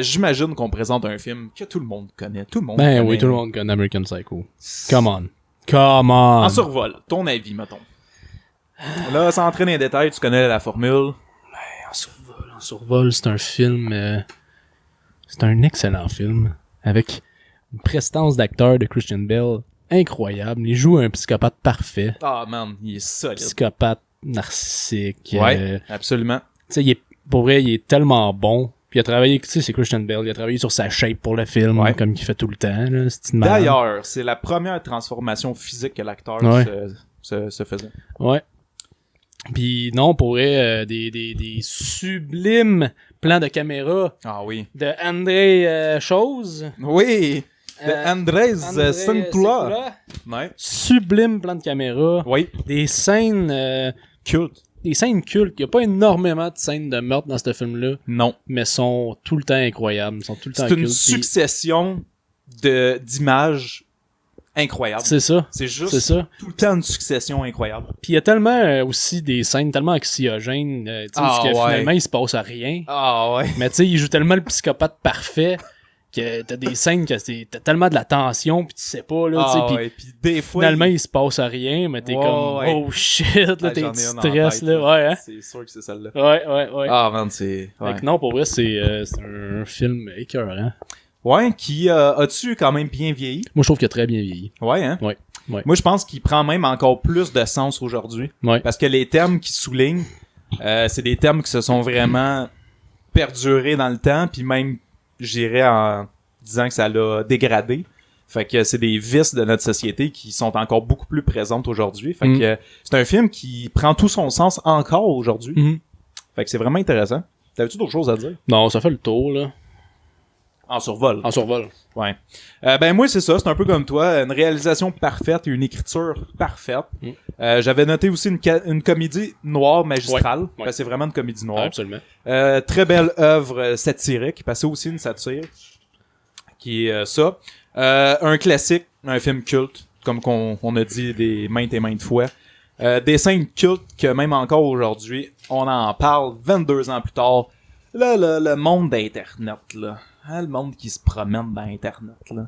J'imagine qu'on présente un film que tout le monde connaît. Tout le monde Ben connaît. oui, tout le monde connaît American Psycho. Come on. Come on. En survol, ton avis, mettons. Là, sans entrer dans les détails, tu connais la formule. En survol, c'est un film... c'est un excellent film. Avec une prestance d'acteur de Christian Bale incroyable. Il joue un psychopathe parfait. Ah, man, il est solide. Psychopathe narcissique. Ouais, absolument. Tu sais, pour vrai, il est tellement bon. Puis il a travaillé, tu sais, c'est Christian Bale, il a travaillé sur sa shape pour le film, Ouais. comme il fait tout le temps. Là. C'est une malade. D'ailleurs, c'est la première transformation physique que l'acteur Ouais. se faisait. Ouais. Puis non, pour vrai, des sublimes plans de caméra Ah oui. de André Chose. Oui! De Andrés Sanctua. Secula. Ouais. Sublime plan de caméra. Oui. Des scènes... Culte. des scènes cultes. Il n'y a pas énormément de scènes de meurtre dans ce film-là, Non. mais sont tout le temps incroyables. Sont tout le temps C'est une cultes. Puis succession d'images incroyables. c'est ça. C'est juste C'est ça. tout le temps une succession incroyable. Puis il y a tellement aussi des scènes tellement anxiogènes, tu sais, Ah, parce que ouais. finalement il se passe rien. Ah ouais. Mais tu sais, il joue tellement le psychopathe parfait que t'as des scènes que t'as tellement de la tension puis tu sais pas là, tu sais, Ah puis ouais. Puis des fois, finalement il se passe rien, mais t'es Ouais, comme ouais. oh shit là, Ah, t'es j'en tu ai une en stresses tête, là, ouais hein. C'est sûr que c'est celle-là. Ouais. Ah man, c'est... Fait Ouais, que non, pour vrai, c'est un film écœurant. ouais qui a-tu quand même bien vieilli? Moi, je trouve qu'il a très bien vieilli. Ouais, hein? Ouais. Moi, je pense qu'il prend même encore plus de sens aujourd'hui. Ouais. Parce que les thèmes qu'il souligne, c'est des thèmes qui se sont vraiment perdurés dans le temps, puis même, j'irais en disant que ça l'a dégradé. Fait que c'est des vices de notre société qui sont encore beaucoup plus présentes aujourd'hui. Fait que c'est un film qui prend tout son sens encore aujourd'hui. Mhm. Fait que c'est vraiment intéressant. T'avais-tu d'autres choses à dire? Non, ça fait le tour, là. En survol. En survol. Ouais. Ben moi c'est ça, c'est un peu comme toi, une réalisation parfaite et une écriture parfaite. J'avais noté aussi une comédie noire magistrale, Ouais. parce que c'est vraiment une comédie noire. Absolument. Très belle œuvre satirique, parce que c'est aussi une satire, qui est ça. Un classique, un film culte, comme on a dit des maintes et maintes fois. Des scènes cultes que même encore aujourd'hui, on en parle 22 ans plus tard. Là, le monde d'Internet, là. Hein, le monde qui se promène dans Internet, là.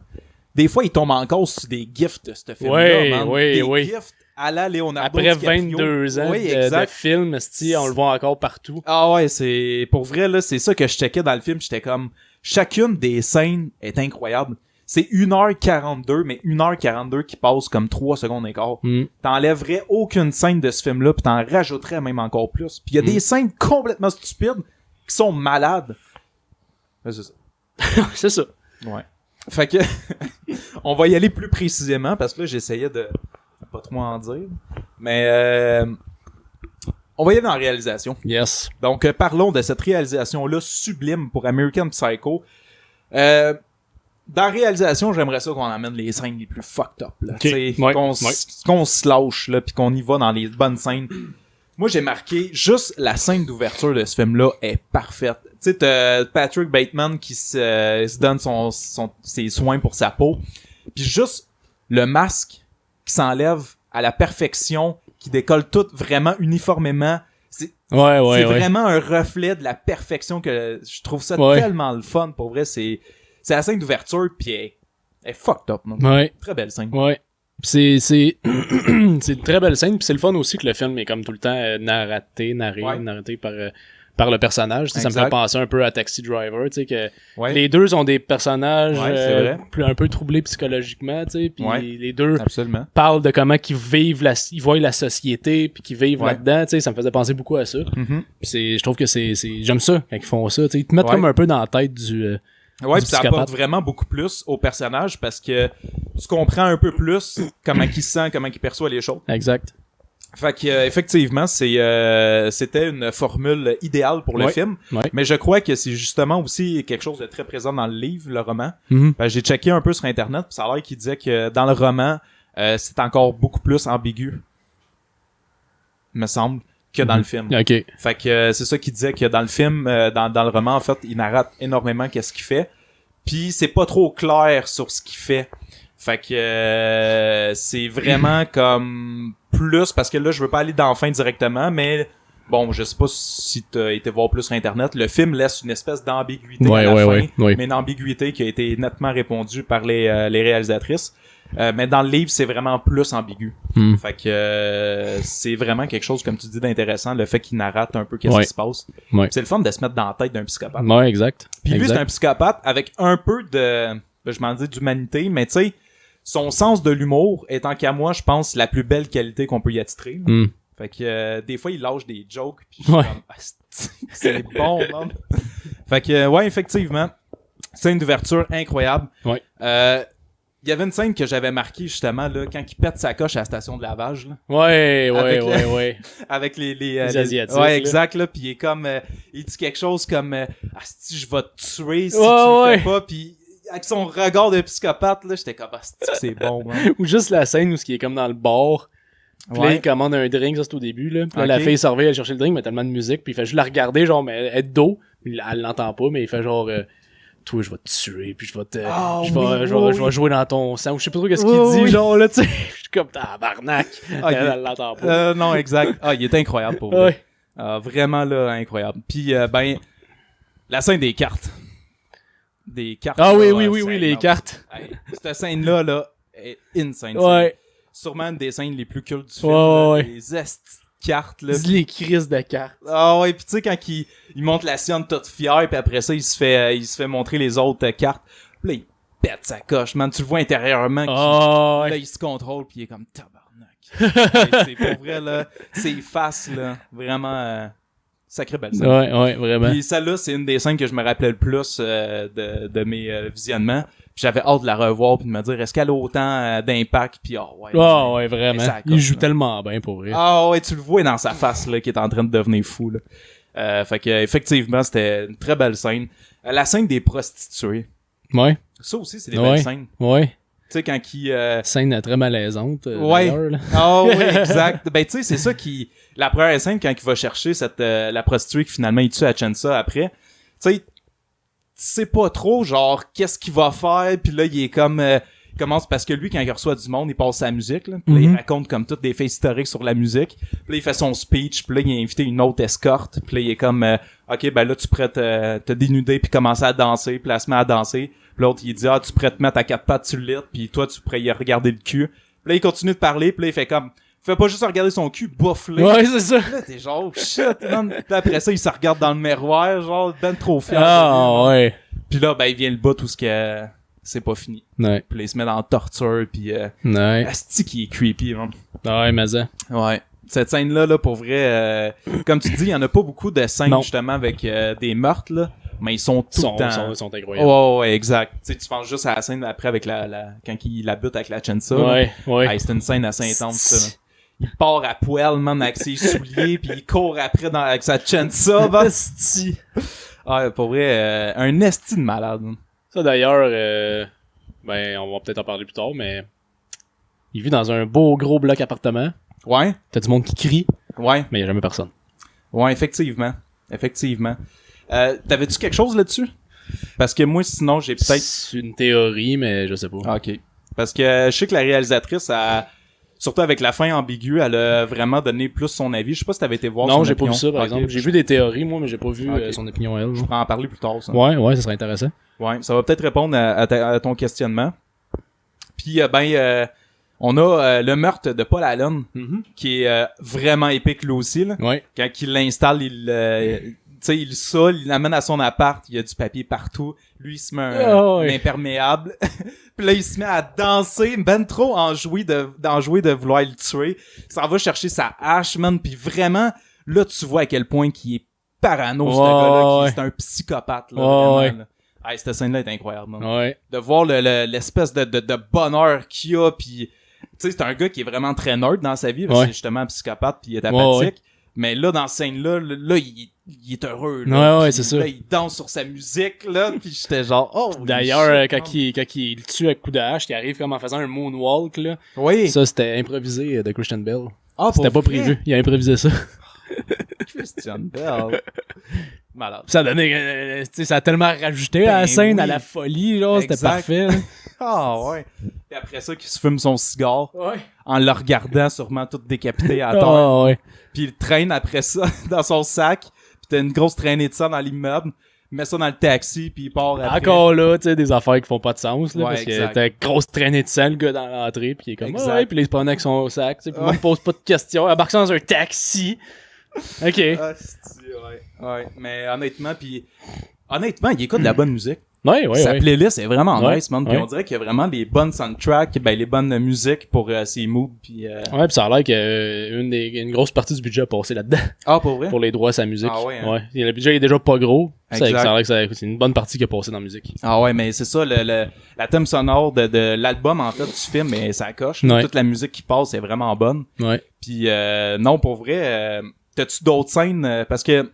Des fois, il tombe encore sur des gifs de ce film-là, Ouais, man. ouais, des ouais. gifs à la Leonardo Après DiCaprio. 22 ans Oui, de exact. film, esti, on le voit encore partout. Ah ouais, c'est... Pour vrai, là, c'est ça que je checkais dans le film. J'étais comme... Chacune des scènes est incroyable. C'est 1h42, mais 1h42 qui passe comme 3 secondes et quart. T'enlèverais aucune scène de ce film-là, puis t'en rajouterais même encore plus. Puis il y a des scènes complètement stupides qui sont malades. Ouais, c'est ça. C'est ça. Ouais. Fait que... on va y aller plus précisément, parce que là, j'essayais de pas trop en dire. Mais... on va y aller dans la réalisation. Yes. Donc, parlons de cette réalisation-là sublime pour American Psycho. Dans la réalisation, j'aimerais ça qu'on amène les scènes les plus fucked up, là. Okay. Qu'on se lâche, là, pis qu'on y va dans les bonnes scènes. Moi, j'ai marqué, juste la scène d'ouverture de ce film-là est parfaite. Tu sais, t'as Patrick Bateman qui se donne ses soins pour sa peau. Puis juste le masque qui s'enlève à la perfection, qui décolle tout vraiment uniformément. C'est vraiment un reflet de la perfection que je trouve ça tellement le fun. Pour vrai, c'est la scène d'ouverture, puis elle est fucked up. Man. Ouais. Très belle scène. Ouais. C'est c'est une très belle scène, puis c'est le fun aussi que le film est comme tout le temps narraté par le personnage. Ça me fait penser un peu à Taxi Driver, tu sais, que les deux ont des personnages un peu troublés psychologiquement, tu sais, puis les deux parlent de comment ils voient la société, puis qu'ils vivent là-dedans, tu sais, ça me faisait penser beaucoup à ça. Puis je trouve que j'aime ça quand ils font ça, tu sais, ils te mettent comme un peu dans la tête du puis ça apporte vraiment beaucoup plus au personnage parce que tu comprends un peu plus comment il se sent, comment il perçoit les choses. Exact. Fait que effectivement, c'était une formule idéale pour le film, mais je crois que c'est justement aussi quelque chose de très présent dans le livre, le roman. J'ai checké un peu sur internet, puis ça a l'air qu'il disait que dans le roman, c'est encore beaucoup plus ambigu, me semble, que dans le film. Okay. Fait que c'est ça qu'il disait que dans le film, dans le roman, en fait, il narrate énormément qu'est-ce qu'il fait, puis c'est pas trop clair sur ce qu'il fait. Fait que c'est vraiment comme plus, parce que là, je veux pas aller dans la fin directement, mais bon, je sais pas si t'as été voir plus sur Internet, le film laisse une espèce d'ambiguïté à la fin, mais une ambiguïté qui a été nettement répondue par les réalisatrices. Mais dans le livre, c'est vraiment plus ambigu. Fait que c'est vraiment quelque chose, comme tu dis, d'intéressant, le fait qu'il narrate un peu qu'est-ce qui se passe. C'est le fun de se mettre dans la tête d'un psychopathe. Ouais, exact. Puis lui, c'est un psychopathe avec un peu de, je m'en dis d'humanité, mais tu sais, son sens de l'humour étant qu'à moi, je pense, la plus belle qualité qu'on peut y attitrer. Fait que des fois, il lâche des jokes, puis je suis comme, c'est bon, man. Fait que, effectivement, scène d'ouverture incroyable. Il y avait une scène que j'avais marquée, justement, là, quand il pète sa coche à la station de lavage. Là, avec les Asiatiques. Ouais, exact, là. Puis il est comme... il dit quelque chose comme... si je vais te tuer si tu le fais pas. Puis avec son regard de psychopathe, là, j'étais comme... c'est bon, man. Ou juste la scène où il est comme dans le bar. Puis là, il commande un drink, ça c'est au début, là. Puis là, la fille surveille, elle chercher le drink, mais tellement de musique. Puis il fait juste la regarder, genre, mais elle est de dos. Elle l'entend pas, mais il fait genre... toi je vais te tuer puis je vais jouer dans ton sang ou je sais pas trop qu'est-ce qu'il dit genre là tu sais je suis comme tabarnak elle l'entend pas non exact il est incroyable pour lui vraiment là incroyable puis la scène des cartes les cartes cette scène là est insane sûrement une des scènes les plus cultes du film les cartes là, les crises de cartes. Puis tu sais quand il monte la sienne toute fière puis après ça il se fait montrer les autres cartes. Puis là il pète sa coche, man, tu le vois intérieurement là il se contrôle puis il est comme tabarnak. C'est pour vrai là, ses faces là, vraiment sacré belle scène. Vraiment. Puis celle-là c'est une des scènes que je me rappelais le plus de mes visionnements. Puis j'avais hâte de la revoir puis de me dire est-ce qu'elle a autant d'impact puis vraiment il joue tellement bien pour vrai. Tu le vois dans sa face là qui est en train de devenir fou là. Fait que effectivement c'était une très belle scène. La scène des prostituées. Ça aussi c'est des belles scènes. Tu sais quand scène très malaisante exact. Ben tu sais c'est ça qui la première scène quand il va chercher cette la prostituée qui finalement il tue Achensa après. Tu sais sais pas trop genre qu'est-ce qu'il va faire puis là il est comme il commence parce que lui quand il reçoit du monde il passe sa musique là, puis là, il raconte comme toutes des faits historiques sur la musique puis là il fait son speech puis là il a invité une autre escorte puis là il est comme ok ben là tu pourrais te dénuder puis commencer à danser puis là elle se met à danser puis l'autre il dit tu pourrais te mettre à quatre pattes sur le lit puis toi tu pourrais y regarder le cul puis là il continue de parler puis là il fait comme fait pas juste regarder son cul bouffer. C'est ça. Là, t'es genre, shit, man. Puis après ça, il se regarde dans le miroir, genre, ben trop fier. Puis là, ben, il vient le bout où c'est pas fini. Puis là, il se met dans la torture, puis asti qui est creepy, man. Mais ça. Cette scène-là, là, pour vrai, comme tu dis, il y en a pas beaucoup de scènes, justement, avec des meurtres, là. Mais ils sont tout le temps... Ils sont incroyables. Exact. Tu sais, tu penses juste à la scène après avec quand il la bute avec la Chensa. Ouais. C'est une scène assez intense, ça, là. il part à poil, man, avec ses souliers, puis il court après avec sa chainsaw, man. Esti. Ah, pour vrai, un esti de malade. Man. Ça, d'ailleurs, ben, on va peut-être en parler plus tard, mais il vit dans un beau gros bloc appartement. Ouais, T'as du monde qui crie, ouais, mais il y a jamais personne. ouais, effectivement. Effectivement. T'avais-tu quelque chose là-dessus? Parce que moi, sinon, j'ai peut-être... C'est une théorie, mais je sais pas. Ah, ok. Parce que je sais que la réalisatrice, surtout avec la fin ambiguë, elle a vraiment donné plus son avis. Je sais pas si t'avais été voir Non, son j'ai pas opinion. vu ça, par Ok. exemple. J'ai vu des théories, moi, mais j'ai pas vu Ok. son opinion, elle. Je pourrais en parler plus tard, ça. Ouais, ça serait intéressant. Ouais, ça va peut-être répondre à ton questionnement. Puis, on a le meurtre de Paul Allen, qui est vraiment épique, lui aussi, là. Ouais. Quand il l'installe, tu sais, il le saoule, il l'amène à son appart, il y a du papier partout. Lui, il se met un imperméable. Puis là, il se met à danser, ben trop enjoué de vouloir le tuer. Il s'en va chercher sa hache, man. Puis vraiment, là, tu vois à quel point qu'il est parano, ce gars-là. C'est un psychopathe, là. Vraiment, là. Hey, cette scène-là est incroyable, man. Ouais. De voir l'espèce de bonheur qu'il a, puis... Tu sais, c'est un gars qui est vraiment très nerd dans sa vie, parce que c'est justement un psychopathe, puis il est apathique. Mais là, dans cette scène-là, il est heureux. Là, ouais, c'est ça. Là, il danse sur sa musique, là, puis j'étais genre, oh, d'ailleurs, quand il le tue à coup de hache, il arrive comme en faisant un moonwalk, là. Oui. Ça, c'était improvisé de Christian Bale. Ah, c'était pas prévu. Il a improvisé ça. Christian Bale. Malade. Ça a donné, tu sais, ça a tellement rajouté à la scène, à la folie, là. C'était parfait, là. Ah, ouais. Et après ça, qu'il se fume son cigare. Ouais. En le regardant sûrement tout décapité à terre. Ah, ouais. Puis il traîne après ça dans son sac. Puis t'as une grosse traînée de sang dans l'immeuble. Il met ça dans le taxi, puis il part après. Encore là, tu sais, des affaires qui font pas de sens, là. Ouais, parce exact. que t'as une grosse traînée de sang, le gars dans l'entrée, puis il est comme, Exact. ouais, puis là, il se prend avec son sac, tu sais, puis il me pose pas de questions, embarque dans un taxi. Ok. Ouais. Mais honnêtement, il écoute de la bonne musique. Ouais. Sa playlist est vraiment nice, man. Puis ouais. on dirait qu'il y a vraiment des bonnes soundtracks, les bonnes musiques pour ses moods. Puis, Ouais, pis ça a l'air qu'une grosse partie du budget a passé là-dedans. Ah, pour vrai? Pour les droits à sa musique. Ah ouais, hein? Le budget est déjà pas gros. Ça Exact. a l'air que c'est une bonne partie qui a passé dans la musique. Ah ouais, mais c'est ça, la thème sonore de l'album, en fait, du film, mais ça coche. Ouais. Toute la musique qui passe est vraiment bonne. Ouais. Puis non, pour vrai, t'as-tu d'autres scènes? Parce que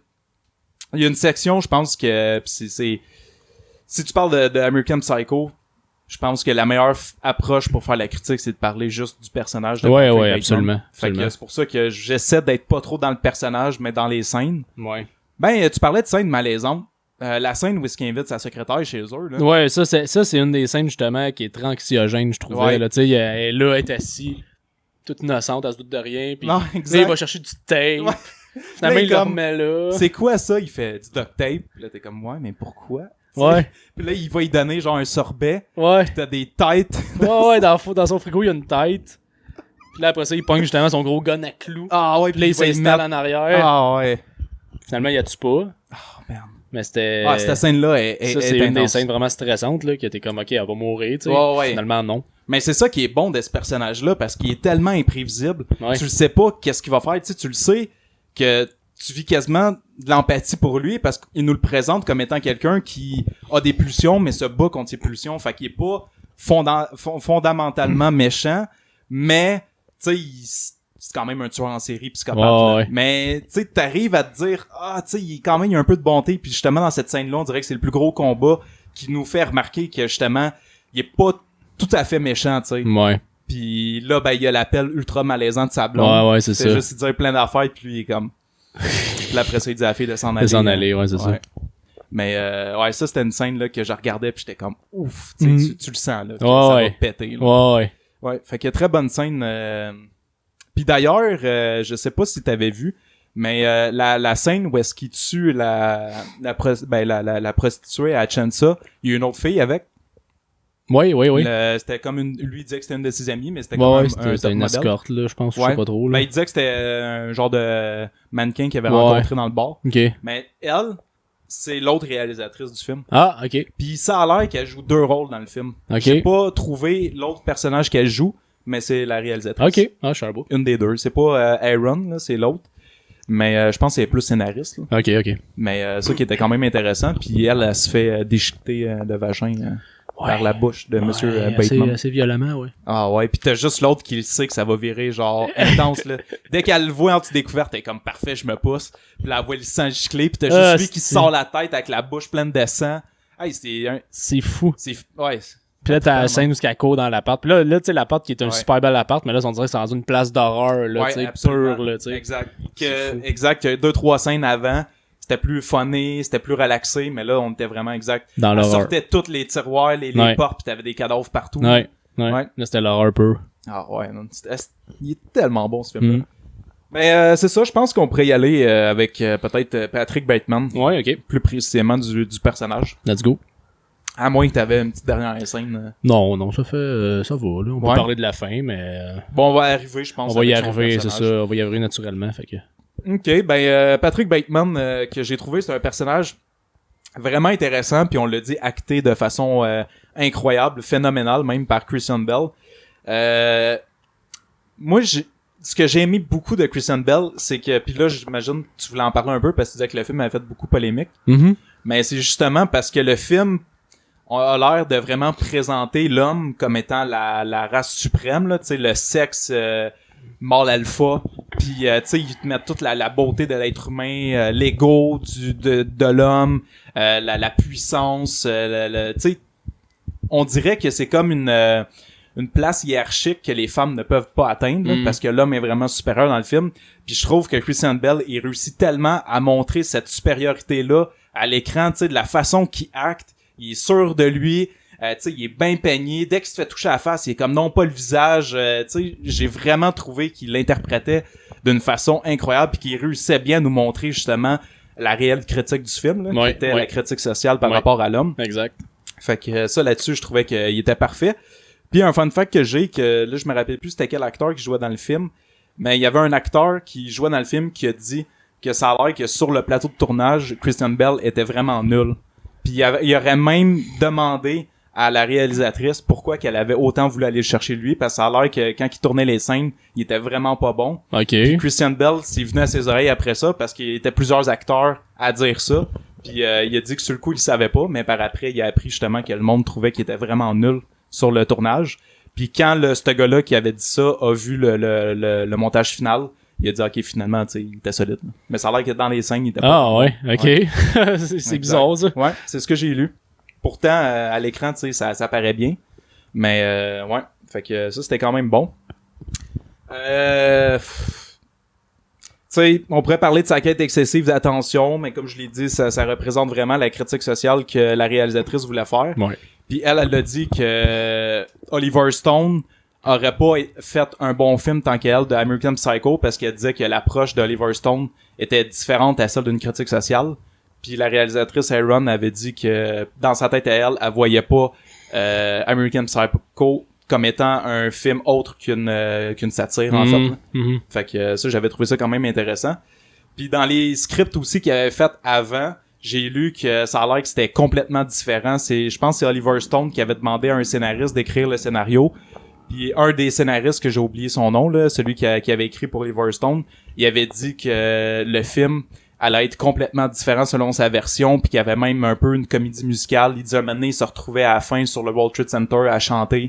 il y a une section, je pense que c'est si tu parles de American Psycho, je pense que la meilleure approche pour faire la critique, c'est de parler juste du personnage de Patrick Bateman. Absolument. Fait que c'est pour ça que j'essaie d'être pas trop dans le personnage, mais dans les scènes. Ouais. Ben, tu parlais de scènes malaisantes. La scène où il invite sa secrétaire chez eux, là. Ouais, ça c'est une des scènes justement qui est très anxiogène, je trouvais. Ouais. Là, tu sais, elle est là, elle est assise, toute innocente, elle se doute de rien. Puis Non, là, exact. il va chercher du tape. Ouais. Finalement, Là, il le comme, remet là. C'est quoi ça? Il fait du duct tape. Puis là, t'es comme, ouais, mais pourquoi? T'sais. Ouais. Puis là, il va y donner genre un sorbet. Ouais. Pis t'as des têtes. Ouais, dans son frigo, il y a une tête. Puis là, après ça, il pogne justement son gros gun à clous. Ah ouais, Puis là, il va y s'installe mettre- en arrière. Ah ouais. Finalement, il a tue pas. Oh merde. Mais c'était. Ah, cette scène-là est ça, c'est une des intense. scènes vraiment stressantes, là, qui était comme, ok, elle va mourir, tu sais. Ouais. Finalement, non. Mais c'est ça qui est bon de ce personnage-là, parce qu'il est tellement imprévisible. Ouais. Tu le sais pas qu'est-ce qu'il va faire. Tu le sais que tu vis quasiment de l'empathie pour lui, parce qu'il nous le présente comme étant quelqu'un qui a des pulsions, mais se bat contre ses pulsions. Fait qu'il est pas fondamentalement méchant, mais tu sais, c'est quand même un tueur en série psychopathe. là. Ouais. Mais tu sais, t'arrives à te dire, ah, tu sais, il quand même il y a un peu de bonté. Puis justement dans cette scène-là, on dirait que c'est le plus gros combat qui nous fait remarquer que justement, il est pas tout à fait méchant, tu sais. Ouais. Puis là, ben il y a l'appel ultra malaisant de sa blonde. Ouais, c'est C'est ça. juste dire plein d'affaires, puis lui il est comme. Puis là, après ça, il dit à la fille de s'en aller. De s'en aller, ouais, c'est ça. Mais ouais, ça c'était une scène là que je regardais puis j'étais comme ouf, tu sais, tu le sens là, que ça va Ouais. péter. Là. Ouais. Ouais, fait qu'il y a très bonne scène. Puis d'ailleurs, je sais pas si t'avais vu, mais la scène où est-ce qu'il tue la prostituée à Chansa, il y a une autre fille avec. Ouais. C'était comme lui il disait que c'était une de ses amies, mais c'était Ouais, comme ouais, un c'était top une model. escorte, là, je pense, je Ouais. sais pas trop, là. Ben, il disait que c'était un genre de mannequin qu'il avait Ouais. rencontré dans le bar. Ok. Mais elle, c'est l'autre réalisatrice du film. Ah, ok. Puis ça a l'air qu'elle joue 2 rôles dans le film. Ok. J'ai pas trouvé l'autre personnage qu'elle joue, mais c'est la réalisatrice. Ok. Ah, je suis un beau. Une des deux. C'est pas Aaron, là, c'est l'autre. Mais je pense qu'elle est plus scénariste. Là. Ok. Mais ça qui était quand même intéressant. Puis elle se fait déchiqueter le vagin. par la bouche de Monsieur assez, Bateman. assez violemment, ouais. Ah ouais, pis t'as juste l'autre qui sait que ça va virer genre intense là. Dès qu'elle le voit en dessous découverte, elle est comme parfait, je me pousse. Puis là, elle voit le sang gicler, pis t'as juste lui qui sort la tête avec la bouche pleine de sang. Hey, c'est fou. Ouais. Puis là, t'as la scène où elle court dans l'appart. Puis là tu sais, l'appart qui est un super bel appart, mais là, on dirait que c'est dans une place d'horreur, là, tu sais, pure, là, tu sais. Exact. Exact. 2-3 scènes avant, c'était plus funny, c'était plus relaxé, mais là, on était vraiment exact. Dans l'horreur. On sortait tous les tiroirs, les portes, pis t'avais des cadavres partout. Ouais. Là, c'était l'horreur pure. Ah ouais, non, il est tellement bon, ce film-là. Mais c'est ça, je pense qu'on pourrait y aller avec peut-être Patrick Bateman. Ouais, ok. Plus précisément du personnage. Let's go. À moins que t'avais une petite dernière scène. Non, ça fait... ça va, là. On peut parler de la fin, mais... Bon, on va arriver, je pense. On va y arriver, c'est ça. On va y arriver naturellement, fait que... Ok, Patrick Bateman, que j'ai trouvé, c'est un personnage vraiment intéressant, puis on l'a dit acté de façon incroyable, phénoménale, même par Christian Bale. Moi, ce que j'ai aimé beaucoup de Christian Bale, c'est que, puis là, j'imagine que tu voulais en parler un peu parce que tu disais que le film avait fait beaucoup polémique, mais c'est justement parce que le film a l'air de vraiment présenter l'homme comme étant la race suprême, là, tu sais, le sexe mâle alpha, puis tu sais, ils te mettent toute la beauté de l'être humain, l'ego de l'homme, la puissance, tu sais, on dirait que c'est comme une place hiérarchique que les femmes ne peuvent pas atteindre, là, parce que l'homme est vraiment supérieur dans le film. Puis je trouve que Christian Bale, il réussit tellement à montrer cette supériorité-là à l'écran, tu sais, de la façon qu'il acte. Il est sûr de lui, tu sais, il est bien peigné. Dès qu'il se fait toucher à la face, il est comme non pas le visage. Tu sais, j'ai vraiment trouvé qu'il l'interprétait d'une façon incroyable puis qu'il réussissait bien à nous montrer justement la réelle critique du film, là, qui était la critique sociale par rapport à l'homme. Exact. Fait que ça, là-dessus, je trouvais qu'il était parfait. Puis un fun fact que j'ai, que là, je me rappelle plus c'était quel acteur qui jouait dans le film, mais il y avait un acteur qui jouait dans le film qui a dit que ça a l'air que sur le plateau de tournage, Christian Bale était vraiment nul. Puis il aurait même demandé à la réalisatrice pourquoi qu'elle avait autant voulu aller le chercher lui, parce que ça a l'air que quand il tournait les scènes, il était vraiment pas bon. Ok. Puis Christian Bale, c'est venu à ses oreilles après ça, parce qu'il y était plusieurs acteurs à dire ça. Puis il a dit que sur le coup, il savait pas, mais par après, il a appris justement que le monde trouvait qu'il était vraiment nul sur le tournage. Puis quand ce gars-là qui avait dit ça a vu le montage final, il a dit ok, finalement, tu sais, il était solide. Mais ça a l'air que dans les scènes, il était pas. Ah ouais, ok. Ouais. c'est bizarre ça. Ouais, c'est ce que j'ai lu. Pourtant, à l'écran, tu sais, ça paraît bien. Mais ouais, fait que ça, c'était quand même bon. Tu sais, on pourrait parler de sa quête excessive d'attention, mais comme je l'ai dit, ça représente vraiment la critique sociale que la réalisatrice voulait faire. Ouais. Puis elle a dit que Oliver Stone aurait pas fait un bon film tant qu'elle de American Psycho parce qu'elle disait que l'approche d'Oliver Stone était différente à celle d'une critique sociale. Puis la réalisatrice Aaron avait dit que dans sa tête à elle voyait pas American Psycho comme étant un film autre qu'une satire en fait. Fait que ça, j'avais trouvé ça quand même intéressant. Puis dans les scripts aussi qu'il avait fait avant, j'ai lu que ça a l'air que c'était complètement différent. Je pense que c'est Oliver Stone qui avait demandé à un scénariste d'écrire le scénario. Puis un des scénaristes, que j'ai oublié son nom, là, celui qui avait écrit pour Oliver Stone, il avait dit que le film allait être complètement différent selon sa version, puis qu'il y avait même un peu une comédie musicale. Il disait un moment donné, il se retrouvait à la fin sur le World Trade Center à chanter.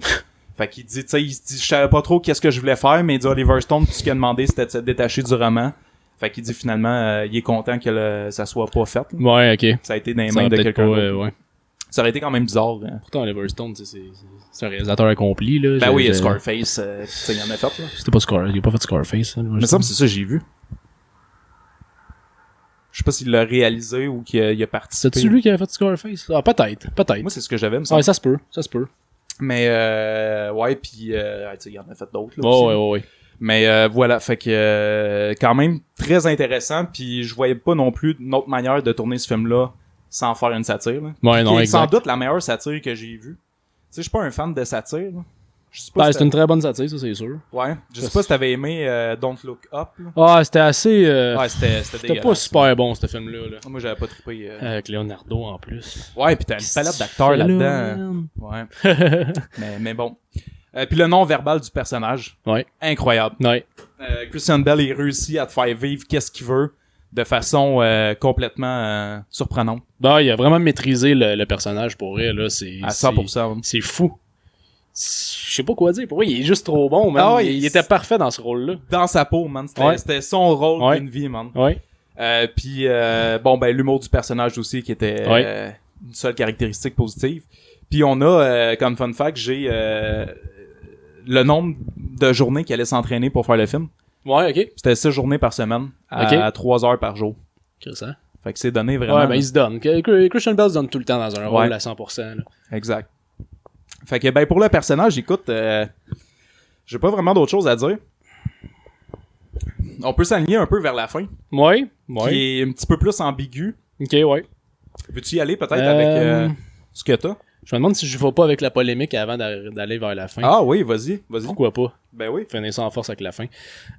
Fait qu'il dit, tu sais, il se dit, je savais pas trop qu'est-ce que je voulais faire, mais il dit Oliver Stone, tout ce qu'il a demandé, c'était de se détacher du roman. Fait qu'il dit finalement, il est content que ça soit pas fait. Là. Ouais, ok. Ça a été dans les mains de quelqu'un. Ouais. Ça aurait été quand même bizarre. Hein. Pourtant, Oliver Stone, c'est un réalisateur accompli, là. Ben oui, Scarface, il en a fait, là. C'était pas Scarface, il a pas fait Scarface, hein, mais ça me semble que c'est ça que j'ai vu. Je sais pas s'il l'a réalisé ou qu'il a participé. C'est-tu lui qui avait fait Scarface? Ah, peut-être. Moi, c'est ce que j'avais, me semble. Ouais, ça se peut. Mais, ouais, pis, tu sais, il en a fait d'autres, là. Oh, ouais. Mais, voilà, fait que, quand même, très intéressant, puis je voyais pas non plus une autre manière de tourner ce film-là sans faire une satire, là. Ouais, non, exact. Sans doute la meilleure satire que j'ai vue. Tu sais, je suis pas un fan de satire, là. Je sais pas Ben, c'est une très bonne satire, ça, c'est sûr. Ouais. Je sais pas si t'avais aimé Don't Look Up, là. Ah, c'était assez... Ouais, c'était pas super bon, ce film-là. Là. Moi, j'avais pas trippé. Avec Leonardo, en plus. Ouais, pis t'as une palette d'acteurs là-dedans. Ouais. mais bon. Puis le nom verbal du personnage. Ouais. Incroyable. Ouais. Christian Bale, il réussit à te faire vivre qu'est-ce qu'il veut. de façon complètement surprenante. Ben, il a vraiment maîtrisé le personnage pour vrai, là. À 100%. C'est fou. Je sais pas quoi dire. Pour vrai, il est juste trop bon, man. Ah ouais, il était parfait dans ce rôle-là. Dans sa peau, man. C'était son rôle d'une vie, man. Ouais. Puis, l'humour du personnage aussi, qui était une seule caractéristique positive. Puis on a, comme fun fact, j'ai le nombre de journées qu'il allait s'entraîner pour faire le film. Ouais, ok. C'était 6 journées par semaine, à 3 heures par jour. C'est ça. Fait que c'est donné vraiment. Ouais, ben il se donne. Christian Bale se donne tout le temps dans un rôle à 100%. Là. Exact. Fait que, ben, pour le personnage, écoute, j'ai pas vraiment d'autre chose à dire. On peut s'aligner un peu vers la fin. Ouais. Qui est un petit peu plus ambigu. Ok, ouais. Veux-tu y aller peut-être avec ce que t'as? Je me demande si je vais pas avec la polémique avant d'aller vers la fin. Ah oui, vas-y. Pourquoi pas? Ben oui. Finir ça en force avec la fin.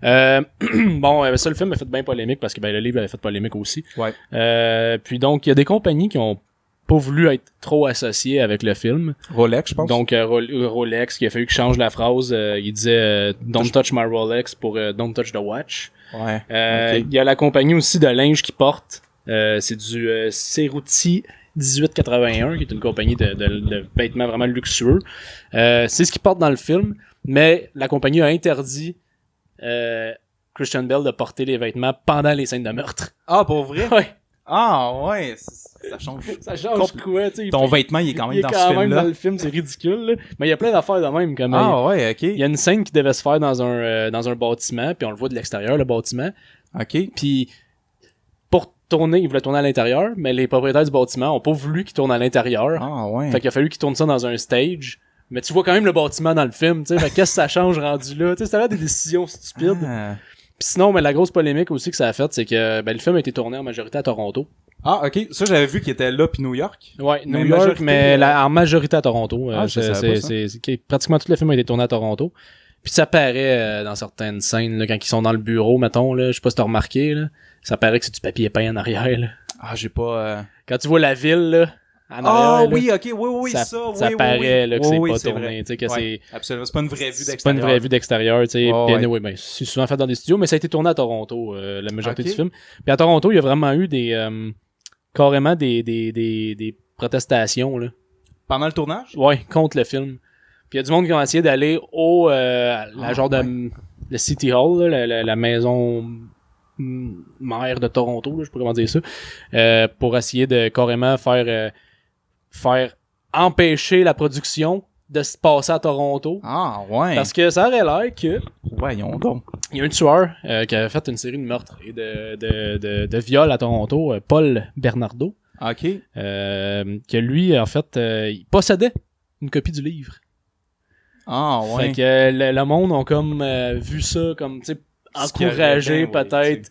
Ça, le film a fait bien polémique parce que le livre avait fait polémique aussi. Ouais. Puis donc, il y a des compagnies qui ont pas voulu être trop associées avec le film. Rolex, je pense. Donc, Rolex, qui a fallu qu'il change la phrase. Il disait Don't touch my Rolex pour Don't touch the watch. Ouais. Il y a la compagnie aussi de linge qui porte. C'est du Cerruti 1881, qui est une compagnie de vêtements vraiment luxueux. C'est ce qu'ils portent dans le film, mais la compagnie a interdit Christian Bale de porter les vêtements pendant les scènes de meurtre. Ah, pour vrai? Ouais. Ah, ouais. Ça change. Ça change quoi, tu sais. Ton vêtement, il est quand même dans ce film-là. Il est quand même dans le film, c'est ridicule, là. Mais il y a plein d'affaires de même, comme. Ouais, ok. Il y a une scène qui devait se faire dans un bâtiment, puis on le voit de l'extérieur, le bâtiment. Ok. Puis, pour tourner, il voulait tourner à l'intérieur, mais les propriétaires du bâtiment ont pas voulu qu'il tourne à l'intérieur. Ah, ouais. Fait qu'il a fallu qu'il tourne ça dans un stage. Mais tu vois quand même le bâtiment dans le film, tu sais. Fait qu'est-ce que ça change rendu là? Tu sais, c'était là des décisions stupides. Ah. Puis sinon, mais la grosse polémique aussi que ça a fait, c'est que le film a été tourné en majorité à Toronto. Ah, ok. Ça, j'avais vu qu'il était là puis New York. Ouais, Mais New York, majorité, mais en majorité à Toronto. Pratiquement tout le film a été tourné à Toronto. Puis ça paraît dans certaines scènes, là, quand ils sont dans le bureau, mettons, là, je sais pas si t'as remarqué, là, ça paraît que c'est du papier peint en arrière. Là. Ah, j'ai pas... Quand tu vois la ville, là, en arrière, ah, là, oui, ok, oui, ça oui, paraît là, que c'est pas c'est tourné. vrai. Tu sais, que Ouais, absolument. C'est pas une vraie vue d'extérieur. C'est pas une vraie vue d'extérieur, tu sais. Oh, Puis ouais. anyway, ben, c'est souvent fait dans des studios, mais ça a été tourné à Toronto, la majorité Ok. du film. Puis à Toronto, il y a vraiment eu carrément des protestations, là. Pendant le tournage? Ouais, contre le film. Puis il y a du monde qui ont essayé d'aller le City Hall, là, la maison maire de Toronto, là, je sais pas comment dire ça, pour essayer de carrément faire empêcher la production de se passer à Toronto. Ah, ouais. Parce que ça aurait l'air que Voyons donc. il y a un tueur qui avait fait une série de meurtres et de viols à Toronto, Paul Bernardo, Ok. que lui, en fait, il possédait une copie du livre. Ah, ouais. Fait que le monde ont comme vu ça comme, tu sais, Ce qu'il y encouragé aurait, peut-être.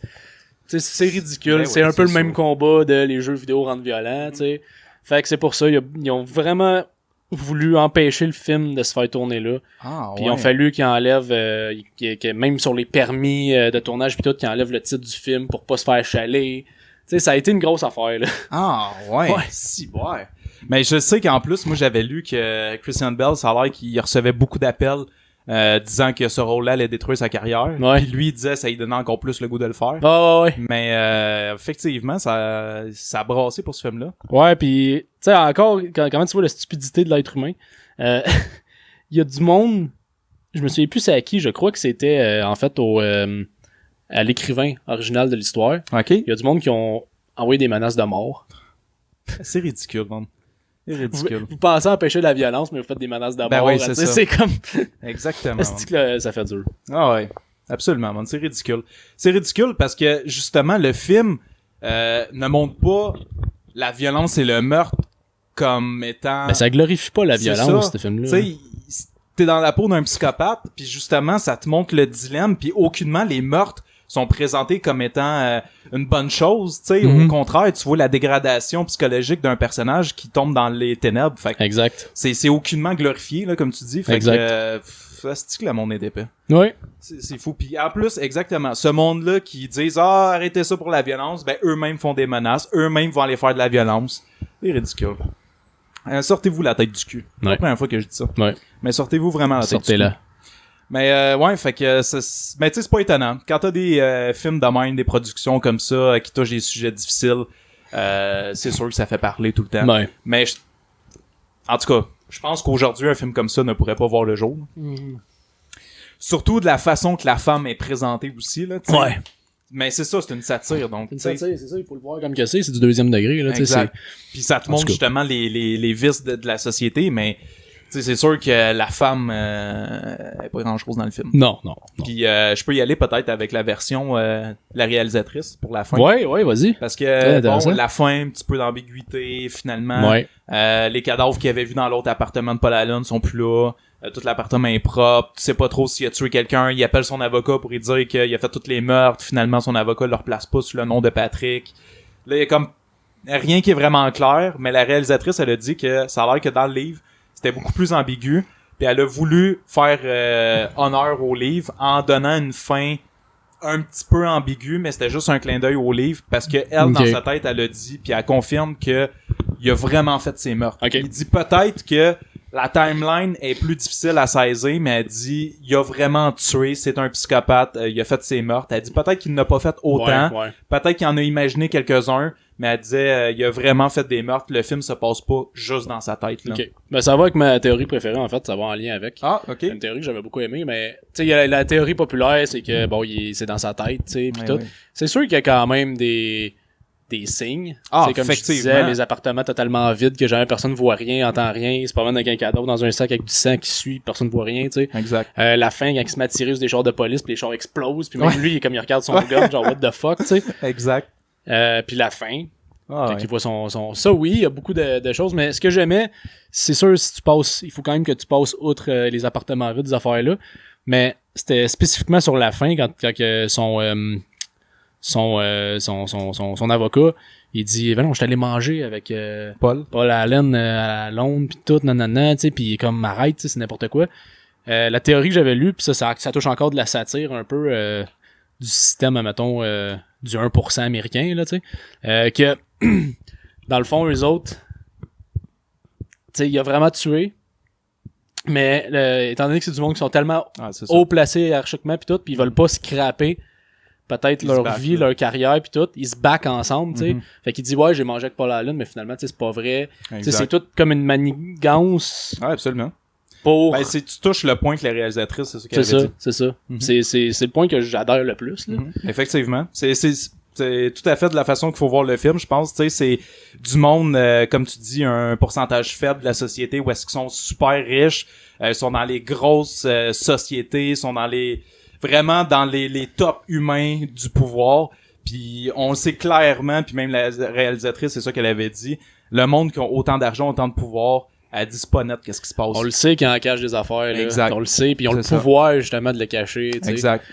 Tu sais, c'est ridicule. Ben C'est oui, un peu c'est le même sûr. combat de les jeux vidéo rendent violents, tu sais. Fait que c'est pour ça, ils ont vraiment voulu empêcher le film de se faire tourner là. Ah, Puis ouais. il a fallu qu'ils enlèvent, que même sur les permis de tournage pis tout, qu'ils enlèvent le titre du film pour pas se faire chaler. Tu sais, ça a été une grosse affaire, là. Ah, ouais. Ouais. Si, ouais. Mais je sais qu'en plus, moi, j'avais lu que Christian Bale, ça a l'air qu'il recevait beaucoup d'appels disant que ce rôle-là allait détruire sa carrière. Ouais. Puis lui, il disait que ça lui donnait encore plus le goût de le faire. Ouais. Mais effectivement, ça a brassé pour ce film-là. Ouais, puis tu sais, encore, comment tu vois la stupidité de l'être humain, il y a du monde, je me souviens plus c'est à qui, je crois que c'était en fait à l'écrivain original de l'histoire. OK. Il y a du monde qui ont envoyé des menaces de mort. C'est ridicule, man. C'est ridicule. Vous pensez empêcher la violence, mais vous faites des menaces de mort. Ben oui, tu c'est sais, ça. c'est comme... Exactement. Est-ce que ça fait dur? Ah ouais, absolument, man. C'est ridicule. C'est ridicule parce que, justement, le film ne montre pas la violence et le meurtre comme étant... Mais ça glorifie pas la C'est violence, ça. ce film-là. Tu sais, t'es dans la peau d'un psychopathe, puis justement, ça te montre le dilemme, puis aucunement les meurtres sont présentés comme étant une bonne chose, tu sais. Mhm. Au contraire, tu vois la dégradation psychologique d'un personnage qui tombe dans les ténèbres. Fait que Exact. c'est aucunement glorifié, là, comme tu dis. Fait Exact. que, c'est que le monde est épais. Oui. C'est fou. Puis en plus, exactement, ce monde-là qui disent « Ah, arrêtez ça pour la violence », ben eux-mêmes font des menaces, eux-mêmes vont aller faire de la violence. C'est ridicule. Sortez-vous la tête du cul. C'est Ouais. la première fois que je dis ça. Ouais. Mais sortez-vous vraiment la tête du cul. Sortez-la. Mais ouais, fait que mais tu sais, c'est pas étonnant. Quand t'as des films de même, des productions comme ça qui touchent des sujets difficiles, c'est sûr que ça fait parler tout le temps. Ouais. Mais en tout cas, je pense qu'aujourd'hui un film comme ça ne pourrait pas voir le jour. Surtout de la façon que la femme est présentée aussi là. T'sais. Ouais. Mais c'est ça, c'est une satire donc. C'est une satire, c'est ça, il faut le voir comme que c'est du deuxième degré là. Exact. Puis ça te montre justement les vices de la société, mais t'sais, c'est sûr que la femme elle pas grand chose dans le film. Non. Puis je peux y aller peut-être avec la version de la réalisatrice pour la fin. Ouais, vas-y. Parce que bon, la fin, un petit peu d'ambiguïté finalement. Ouais. Les cadavres qu'il avait vus dans l'autre appartement de Paul Allen sont plus là. Tout l'appartement est propre. Tu sais pas trop s'il a tué quelqu'un. Il appelle son avocat pour lui dire qu'il a fait tous les meurtres. Finalement, son avocat le replace pas sous le nom de Patrick. Là, il y a comme rien qui est vraiment clair, mais la réalisatrice, elle a dit que ça a l'air que dans le livre, c'était beaucoup plus ambigu. Puis elle a voulu faire honneur au livre en donnant une fin un petit peu ambiguë, mais c'était juste un clin d'œil au livre parce que elle, dans sa tête, elle a dit, puis elle confirme que il a vraiment fait ses meurtres. Okay. Il dit peut-être que la timeline est plus difficile à saisir, mais elle dit il a vraiment tué, c'est un psychopathe, il a fait ses meurtres. Elle dit peut-être qu'il n'a pas fait autant, peut-être qu'il en a imaginé quelques-uns, mais elle disait il a vraiment fait des meurtres, le film se passe pas juste dans sa tête là. OK. Ben ça va avec ma théorie préférée en fait, ça va en lien avec. Ah, OK. C'est une théorie que j'avais beaucoup aimée, mais tu sais il y a la théorie populaire, c'est que bon, c'est dans sa tête, tu sais, puis tout. Oui. C'est sûr qu'il y a quand même des signes. Ah, c'est comme je disais, les appartements totalement vides que jamais personne voit rien, entend rien, il se promène avec un cadeau dans un sac avec du sang qui suit, personne voit rien, tu sais. Exact. La fin quand il se met à tirer sur des chars de police, puis les chars explosent, puis même lui il est comme il regarde son gun, genre what the fuck, tu sais. Exact. Puis la fin quand il voit son ça oui, il y a beaucoup de choses, mais ce que j'aimais, c'est sûr si tu passes, il faut quand même que tu passes outre les appartements vides, des affaires là, mais c'était spécifiquement sur la fin quand son avocat, il dit ben non, je suis allé manger avec Paul Allen à Londres pis tout nanana, tu sais, puis comme arrête, tu sais, c'est n'importe quoi. La théorie que j'avais lue, puis ça touche encore de la satire un peu du système, mettons du 1% américain là, tu sais, que dans le fond eux autres, tu sais, il a vraiment tué. Mais étant donné que c'est du monde qui sont tellement haut placés hiérarchiquement pis tout, pis ils veulent pas scraper peut-être leur vie, leur carrière pis tout, ils se backent ensemble, tu sais. Fait qu'il dit ouais, j'ai mangé avec Paul Allen, mais finalement tu sais c'est pas vrai. Tu sais c'est tout comme une manigance. Ouais, absolument. Pour tu touches le point que la réalisatrice, c'est ça qu'elle avait dit. C'est ça. C'est le point que j'adore le plus là. Effectivement. C'est tout à fait de la façon qu'il faut voir le film, je pense. Tu sais, c'est du monde, comme tu dis, un pourcentage faible de la société où est-ce qu'ils sont super riches, sont dans les grosses sociétés, sont dans vraiment dans les top humains du pouvoir. Puis on le sait clairement, puis même la réalisatrice, c'est ça qu'elle avait dit, le monde qui a autant d'argent, autant de pouvoir, elle dit c'est pas net qu'est-ce qui se passe. On le sait quand on cache des affaires. Là. Exact. On le sait, puis on le pouvoir justement de le cacher. T'sais. Exact.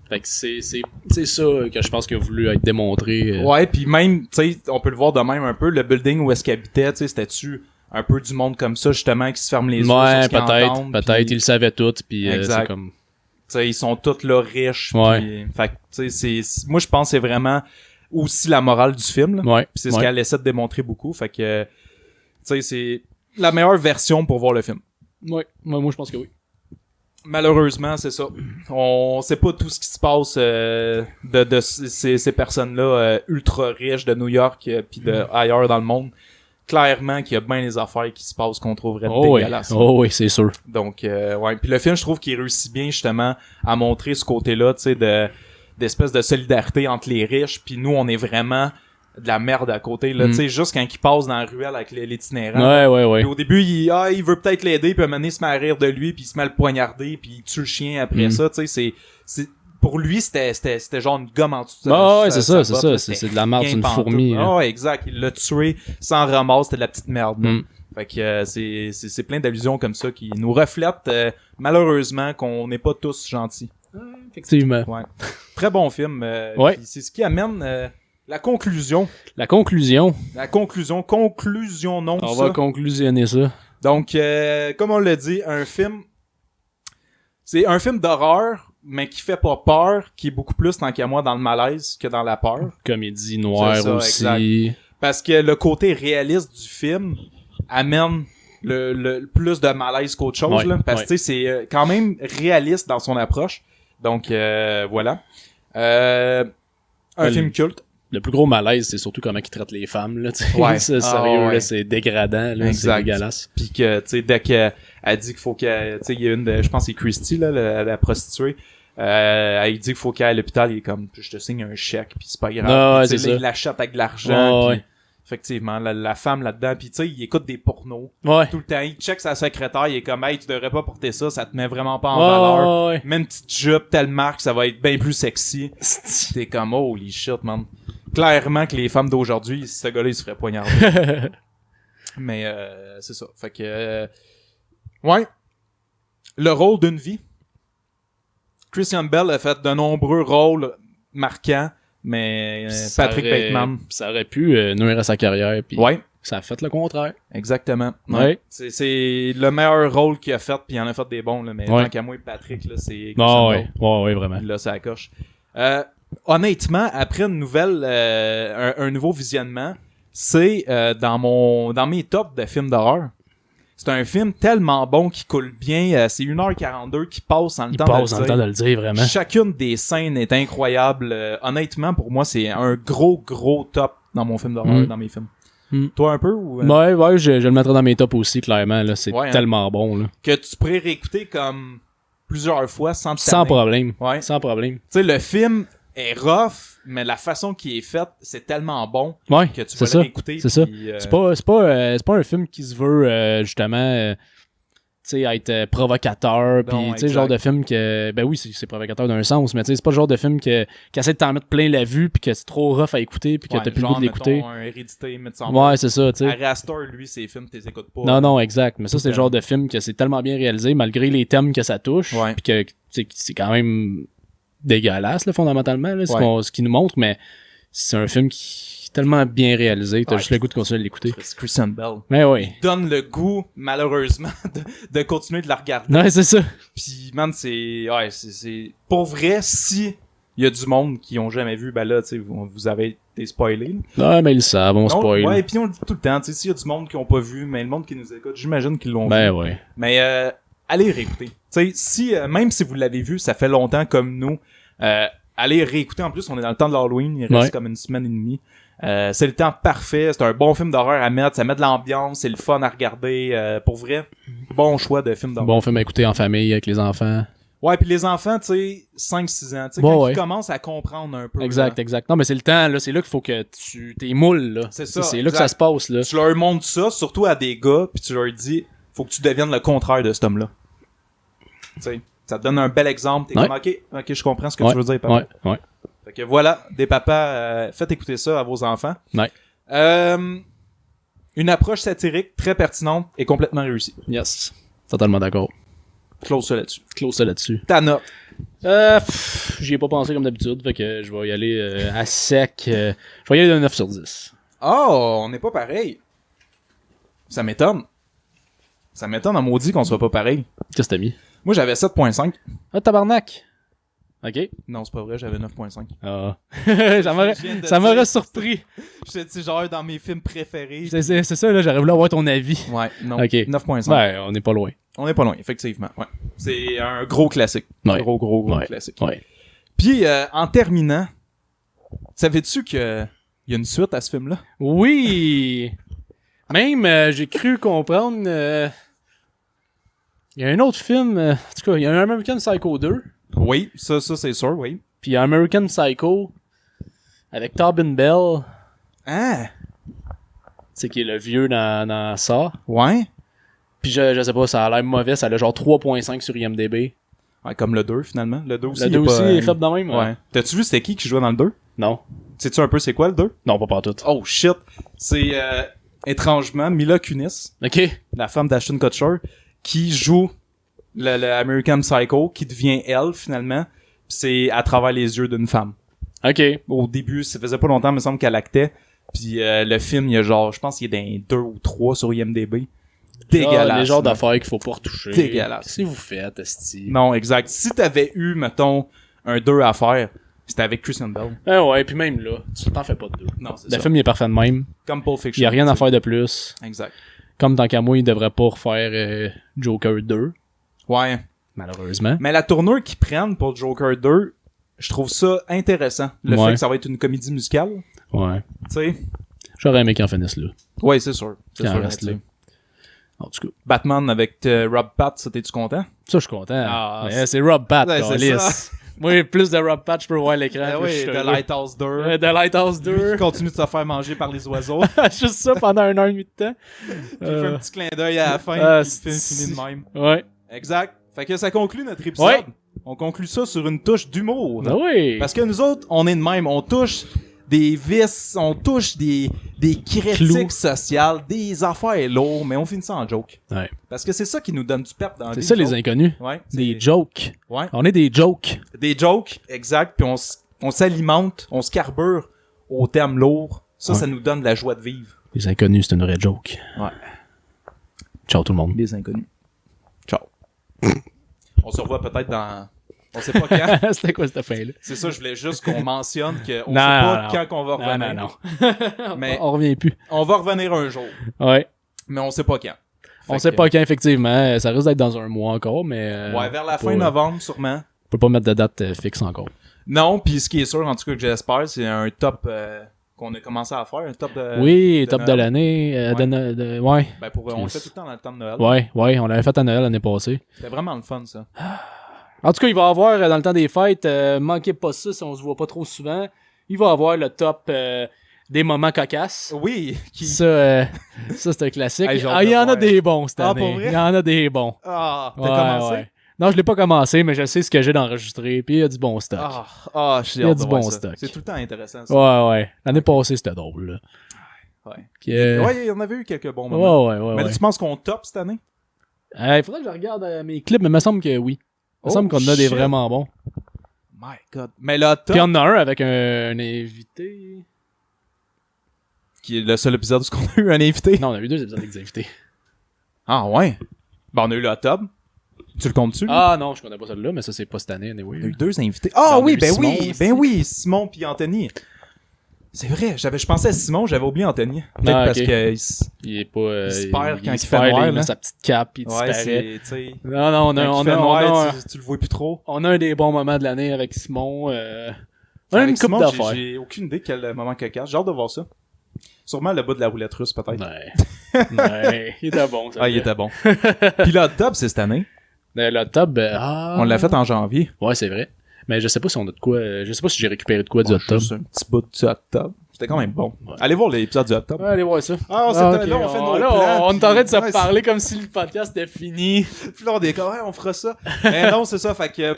Fait que c'est ça que je pense qu'il a voulu être démontré. Ouais, puis même, tu sais, on peut le voir de même un peu, le building où est-ce qu'il habitait, tu sais, c'était-tu un peu du monde comme ça, justement, qui se ferme les yeux sur ce qu'ils entendent. Peut-être, ils le savaient tous, puis c'est comme... Tu sais, ils sont tous là riches, pis, fait que, tu sais, moi je pense que c'est vraiment aussi la morale du film, là. Ouais. Pis c'est ce qu'elle essaie de démontrer beaucoup, fait que, tu sais, c'est la meilleure version pour voir le film. Ouais, moi je pense que oui. Malheureusement, c'est ça. On sait pas tout ce qui se passe de ces personnes-là ultra riches de New York puis de ailleurs dans le monde. Clairement qu'il y a bien des affaires qui se passent qu'on trouverait dégueulasses. Oui, c'est sûr. Donc, ouais. Puis le film, je trouve qu'il réussit bien justement à montrer ce côté-là, tu sais, d'espèce de solidarité entre les riches. Puis nous, on est vraiment de la merde à côté là, tu sais, juste quand il passe dans la ruelle avec l'itinérant. Ouais. Puis au début, il veut peut-être l'aider, puis à un moment donné, il se met à rire de lui, puis il se met à le poignarder, puis il tue le chien après ça, tu sais, c'est pour lui, c'était genre une gomme en dessous. Ouais, c'est ça, c'est de la merde, c'est une fourmi. Ouais, exact, il l'a tué sans remords, c'était de la petite merde. Fait que c'est plein d'allusions comme ça qui nous reflètent malheureusement qu'on n'est pas tous gentils. Effectivement. Ouais. Très bon film. Ouais. C'est ce qui amène la conclusion. Conclusion non, on ça. va conclusionner ça. Donc, comme on l'a dit, c'est un film d'horreur, mais qui fait pas peur, qui est beaucoup plus, tant qu'à moi, dans le malaise que dans la peur. Comédie noire ça, aussi. Exact. Parce que le côté réaliste du film amène le plus de malaise qu'autre chose, Ouais, là, parce que ouais. tu sais, c'est quand même réaliste dans son approche. Donc, voilà. Un Le- film culte. Le plus gros malaise, c'est surtout comment ils traitent les femmes, là, tu sais. Ouais. C'est Ah, sérieux, ouais. là, c'est dégradant, là, c'est Exact. dégueulasse. Puis que, tu sais, dès qu'elle dit qu'il faut qu'elle... Tu sais, il y a une de... Je pense que c'est Christy, là, la prostituée. Elle dit qu'il faut qu'elle aille à l'hôpital. Il est comme, je te signe un chèque, puis c'est pas grave. Ah, Puis, ouais, tu sais, c'est là, ça. il l'achète avec de l'argent. Ouais, puis effectivement, la femme là-dedans. Puis tu sais, il écoute des pornos. Ouais. Tout le temps, il check sa secrétaire. Il est comme, hey, tu devrais pas porter ça. Ça te met vraiment pas en valeur. Ouais. Mets une petite jupe, telle marque, ça va être bien plus sexy. T'es comme, holy shit, man. Clairement que les femmes d'aujourd'hui, ce gars-là, il se ferait poignarder. Mais c'est ça. Fait que... ouais. Le rôle d'une vie. Christian Bale a fait de nombreux rôles marquants, mais Ça Patrick aurait- Bateman... Ça aurait pu nuire à sa carrière, puis Ouais, ça a fait le contraire. exactement. Ouais. C'est le meilleur rôle qu'il a fait, puis il en a fait des bons, là, mais Ouais. tant qu'à moi, Patrick, là, c'est... Ah Christian ouais. Ouais, vraiment. Bale. Là, ça coche. Honnêtement, après une nouvelle... un nouveau visionnement, c'est dans mes tops de films d'horreur. C'est un film tellement bon qui coule bien. C'est 1h42 qui passe en le Il temps passe de en le le temps dire. de le dire, vraiment. Chacune des scènes est incroyable. Honnêtement, pour moi, c'est un gros top dans mon film d'horreur, dans mes films. Toi un peu ou Ouais, je le mettrais dans mes tops aussi, clairement. Là. C'est Ouais, hein. tellement bon. Là. que tu pourrais réécouter comme plusieurs fois sans te Sans tanner. problème. Ouais. Sans problème. Tu sais, le film est rough, mais la façon qu'il est fait, c'est tellement bon Ouais, que tu c'est vas ça. le réécouter. C'est ça. puis, C'est pas un film qui se veut, justement, tu sais, être provocateur. Puis, Non, tu sais, le genre de film que. Ben oui, c'est provocateur d'un sens, mais tu sais, c'est pas le genre de film qui essaie de t'en mettre plein la vue, puis que c'est trop rough à écouter, puis que t'as plus le goût de l'écouter. Un Hérédité, Ouais, c'est ça, tu sais. Ari Aster, lui, ses films, t'es écoutes pas. Non, exact. Mais ça, c'est le Tout genre de film que c'est tellement bien réalisé, malgré les thèmes que ça touche. Ouais. Puis que tu sais, c'est quand même dégueulasse, là, fondamentalement, là, Ouais. ce qu'il nous montre, mais c'est un film qui est tellement bien réalisé. T'as Ouais. juste le goût de continuer à l'écouter. C'est Christian Bale. Mais oui. Donne le goût, malheureusement, de continuer de la regarder. Ouais, c'est ça. Puis, man, c'est... Pour vrai, si il y a du monde qui ont jamais vu, ben là, tu sais, vous avez été spoilés. Ouais, mais ils le savent, on Non, spoil. ouais, et puis on le dit tout le temps, tu sais, s'il y a du monde qui ont pas vu, mais le monde qui nous écoute, j'imagine qu'ils l'ont Ben vu. ouais. Mais allez réécouter. Tu sais, si même si vous l'avez vu, ça fait longtemps comme nous, allez réécouter. En plus, on est dans le temps de l'Halloween, il reste Ouais. comme une semaine et demie. C'est le temps parfait, c'est un bon film d'horreur à mettre, ça met de l'ambiance, c'est le fun à regarder. Pour vrai, bon choix de film d'horreur. Bon film à écouter en famille avec les enfants. Ouais, puis les enfants, tu sais, 5-6 ans, tu sais, Bon, quand ouais. ils commencent à comprendre un peu. Exact, là, exact. Non, mais c'est le temps, là. C'est là qu'il faut que tu t'es moule, là. C'est ça, C'est là que exact. ça se passe, là. tu leur montres ça, surtout à des gars, puis tu leur dis, faut que tu deviennes le contraire de cet homme-là. Tu sais, ça te donne un bel exemple. T'es Ouais. comme, ok, je comprends ce que Ouais, tu veux dire, papa. Ouais. Fait que voilà, des papas, faites écouter ça à vos enfants. Ouais. Une approche satirique très pertinente et complètement réussie. Yes. Totalement d'accord. Close ça là-dessus. Close ça là-dessus. Ta note. J'y ai pas pensé comme d'habitude, fait que je vais y aller à sec. Je vais y aller de 9 sur 10. Oh, on n'est pas pareil. Ça m'étonne. Ça m'étonne en maudit qu'on soit pas pareil. Qu'est-ce que t'as mis? Moi, j'avais 7.5. Ah, tabarnak! Ok. Non, c'est pas vrai, j'avais 9.5. Ah. Je viens de ça m'aurait dire. surpris. J'étais dit genre dans mes films préférés. C'est ça, là, j'aurais voulu avoir ton avis. Ouais, non. Ok. 9.5. Ouais, on n'est pas loin. On est pas loin, effectivement. Ouais. C'est un gros classique. Ouais. Gros Ouais. classique. Ouais. Puis, en terminant, savais-tu qu'il y a une suite à ce film-là? Oui! Même, j'ai cru comprendre... Il y a un autre film... en tout cas, il y a un American Psycho 2. Oui, ça c'est sûr, oui. Puis il y a American Psycho avec Tobin Bell. Ah! C'est qui est le vieux dans ça. Ouais? Puis je sais pas, ça a l'air mauvais. Ça a genre 3.5 sur IMDb. Ouais, comme le 2, finalement. Le 2 aussi, Le 2 aussi est fait de même. Ouais. T'as-tu vu c'était qui jouait dans le 2? Non. Sais-tu un peu c'est quoi le 2? Non, pas partout. Oh shit! C'est étrangement Mila Kunis, Ok. la femme d'Ashton Kutcher, qui joue le American Psycho, qui devient elle, finalement. Pis c'est à travers les yeux d'une femme. Ok. Au début, ça faisait pas longtemps, il me semble qu'elle actait. Puis le film, il y a genre, je pense qu'il y a 2 ou 3 sur IMDb. Dégueulasse. Les genres là. d'affaires qu'il faut pas retoucher. Dégueulasse. Si vous faites, esti. Non, exact. Si t'avais eu, mettons, un 2 à faire, c'était avec Christian Bale. Ah ouais, puis même là, tu t'en fais pas de deux. Non, c'est Le ça. film il est parfait de même. Comme Pulp Il Fiction. y a rien à tu sais. faire de plus. Exact. Comme tant qu'à moi, il devrait pas refaire Joker 2, Ouais. malheureusement. Mais la tournure qu'ils prennent pour Joker 2, je trouve ça intéressant. Le Ouais. fait que ça va être une comédie musicale. Ouais. Tu sais. J'aurais aimé qu'il en finisse là. Ouais, c'est sûr. C'est Qu'il en sûr. reste tu sais. là. En tout cas, Batman avec Rob Pat, ça, t'es-tu content? ça, je suis content. Ah, Mais c'est Rob Pat, Ouais, c'est câlisse. Moi, plus de Rob Pat, je peux voir l'écran. Ah puis je oui, suis The heureux. Lighthouse 2. The Lighthouse Lui 2. qui continue de se faire manger par les oiseaux. Juste ça pendant 1h30 de temps. Puis il fait un petit clin d'œil à la fin. Ah, Puis il finit de même. Ouais. Exact. Fait que ça conclut notre épisode. Ouais. On conclut ça sur une touche d'humour. Ah oui. Parce que nous autres, on est de même. On touche des vices, on touche des critiques Clous. sociales, des affaires lourdes, mais on finit ça en joke. Ouais. Parce que c'est ça qui nous donne du pep dans la C'est vie. ça, nous les autres. inconnus. Ouais. Des c'est- jokes. Ouais. On est des jokes. Des jokes, exact. Puis on s'alimente, on se carbure aux thèmes lourds. Ça, Ouais. ça nous donne de la joie de vivre. Les inconnus, c'est une vraie joke. Ouais. Ciao tout le monde. Les inconnus. Ciao. On se revoit peut-être dans... On sait pas quand. C'était quoi cette fin-là? C'est ça, je voulais juste qu'on mentionne qu'on sait Non, pas non. quand qu'on va Non, revenir. non, non. Mais On revient plus. on va revenir un jour. Ouais. Mais on sait pas quand. On Fait sait que- pas quand, effectivement. Ça risque d'être dans un mois encore, mais... Ouais, vers la fin pas- novembre, sûrement. On peut pas mettre de date fixe encore. Non, puis ce qui est sûr, en tout cas, que j'espère, c'est un top qu'on a commencé à faire. Un top de... Oui, de top de Noël. l'année. Ouais. Ben, on le Yes. fait tout le temps dans le temps de Noël. Ouais, on l'avait fait à Noël l'année passée. C'était vraiment le fun, ça. En tout cas, il va y avoir, dans le temps des fêtes, manquez pas ça si on se voit pas trop souvent, il va y avoir le top des moments cocasses. Oui. Qui... Ça, c'est un classique. Hey, j'ai hâte Ah, il y de en a voir. des bons cette Ah, année. pour vrai? Il y en a des bons. Ah, t'as Ouais, commencé? ouais. Non, je l'ai pas commencé, mais je sais ce que j'ai d'enregistré, puis il y a du bon stock. J'ai Il y a hâte du de voir bon ça. stock. C'est tout le temps intéressant, ça. Ouais. L'année passée, c'était drôle, là. Ouais. Que- Ouais, il y en avait eu quelques bons moments. Ouais. Mais là, tu penses qu'on top cette année? Il faudrait que je regarde mes clips, mais il me semble que oui. Il me semble qu'on en a des shit. vraiment bons. My God. Mais là, top, Puis il y en a un avec un invité. qui est le seul épisode où on a eu un invité. Non, on a eu 2 épisodes avec des invités. Ah, ouais. Ben, on a eu le hot tub. Tu le comptes-tu? lui? Ah non, je connais pas celle-là, mais ça c'est pas cette année, anyway. On a eu 2 invités. Ah Ben, on a oui, eu ben Simon oui, aussi. ben oui, Simon puis Anthony. C'est vrai, je pensais à Simon, j'avais oublié Anthony. Peut-être Ah, parce ok. que Il est pas. Il se perd quand il se fait perd, noir, il met là. sa petite cape, puis il ouais, disparaît. c'est, tu sais, Non, non, on a, quand on il fait a, noir, on a, tu le vois plus trop. on a un des bons moments de l'année avec Simon. On a Avec une coupe Simon, d'affaires. j'ai aucune idée quel moment cocasse. J'ai hâte de voir ça. Sûrement le bas de la roulette russe, peut-être. Ouais, il était bon. Ça Ah, il était bon. Puis le hot tub, c'est cette année. Le top, On l'a fait en janvier. Ouais, c'est vrai. Mais je sais pas si on a de quoi. Je sais pas si j'ai récupéré de quoi du hot tub. Juste un petit bout du hot tub. C'était quand même bon. Ouais. Allez voir l'épisode du hot tub. Ouais, allez voir ça. Ah, Ok, là, on fait nos là, plans, on puis- est en train de se Ouais, parler comme si le podcast était fini. Puis là, on est comme, ouais, on fera ça. Mais non, c'est ça. Fait que,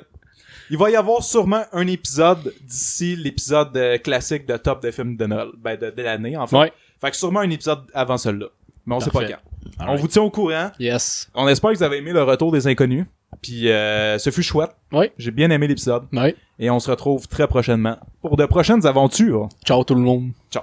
il va y avoir sûrement un épisode d'ici l'épisode classique de top de films de Noël. Ben, de l'année, en fait. Ouais. Fait que sûrement un épisode avant celui-là. Mais on sait pas Parfait. quand. Alright. On vous tient au courant. Yes. On espère que vous avez aimé le retour des inconnus. Puis, ce fut chouette. Ouais. J'ai bien aimé l'épisode. Ouais. Et on se retrouve très prochainement pour de prochaines aventures. Ciao tout le monde. Ciao.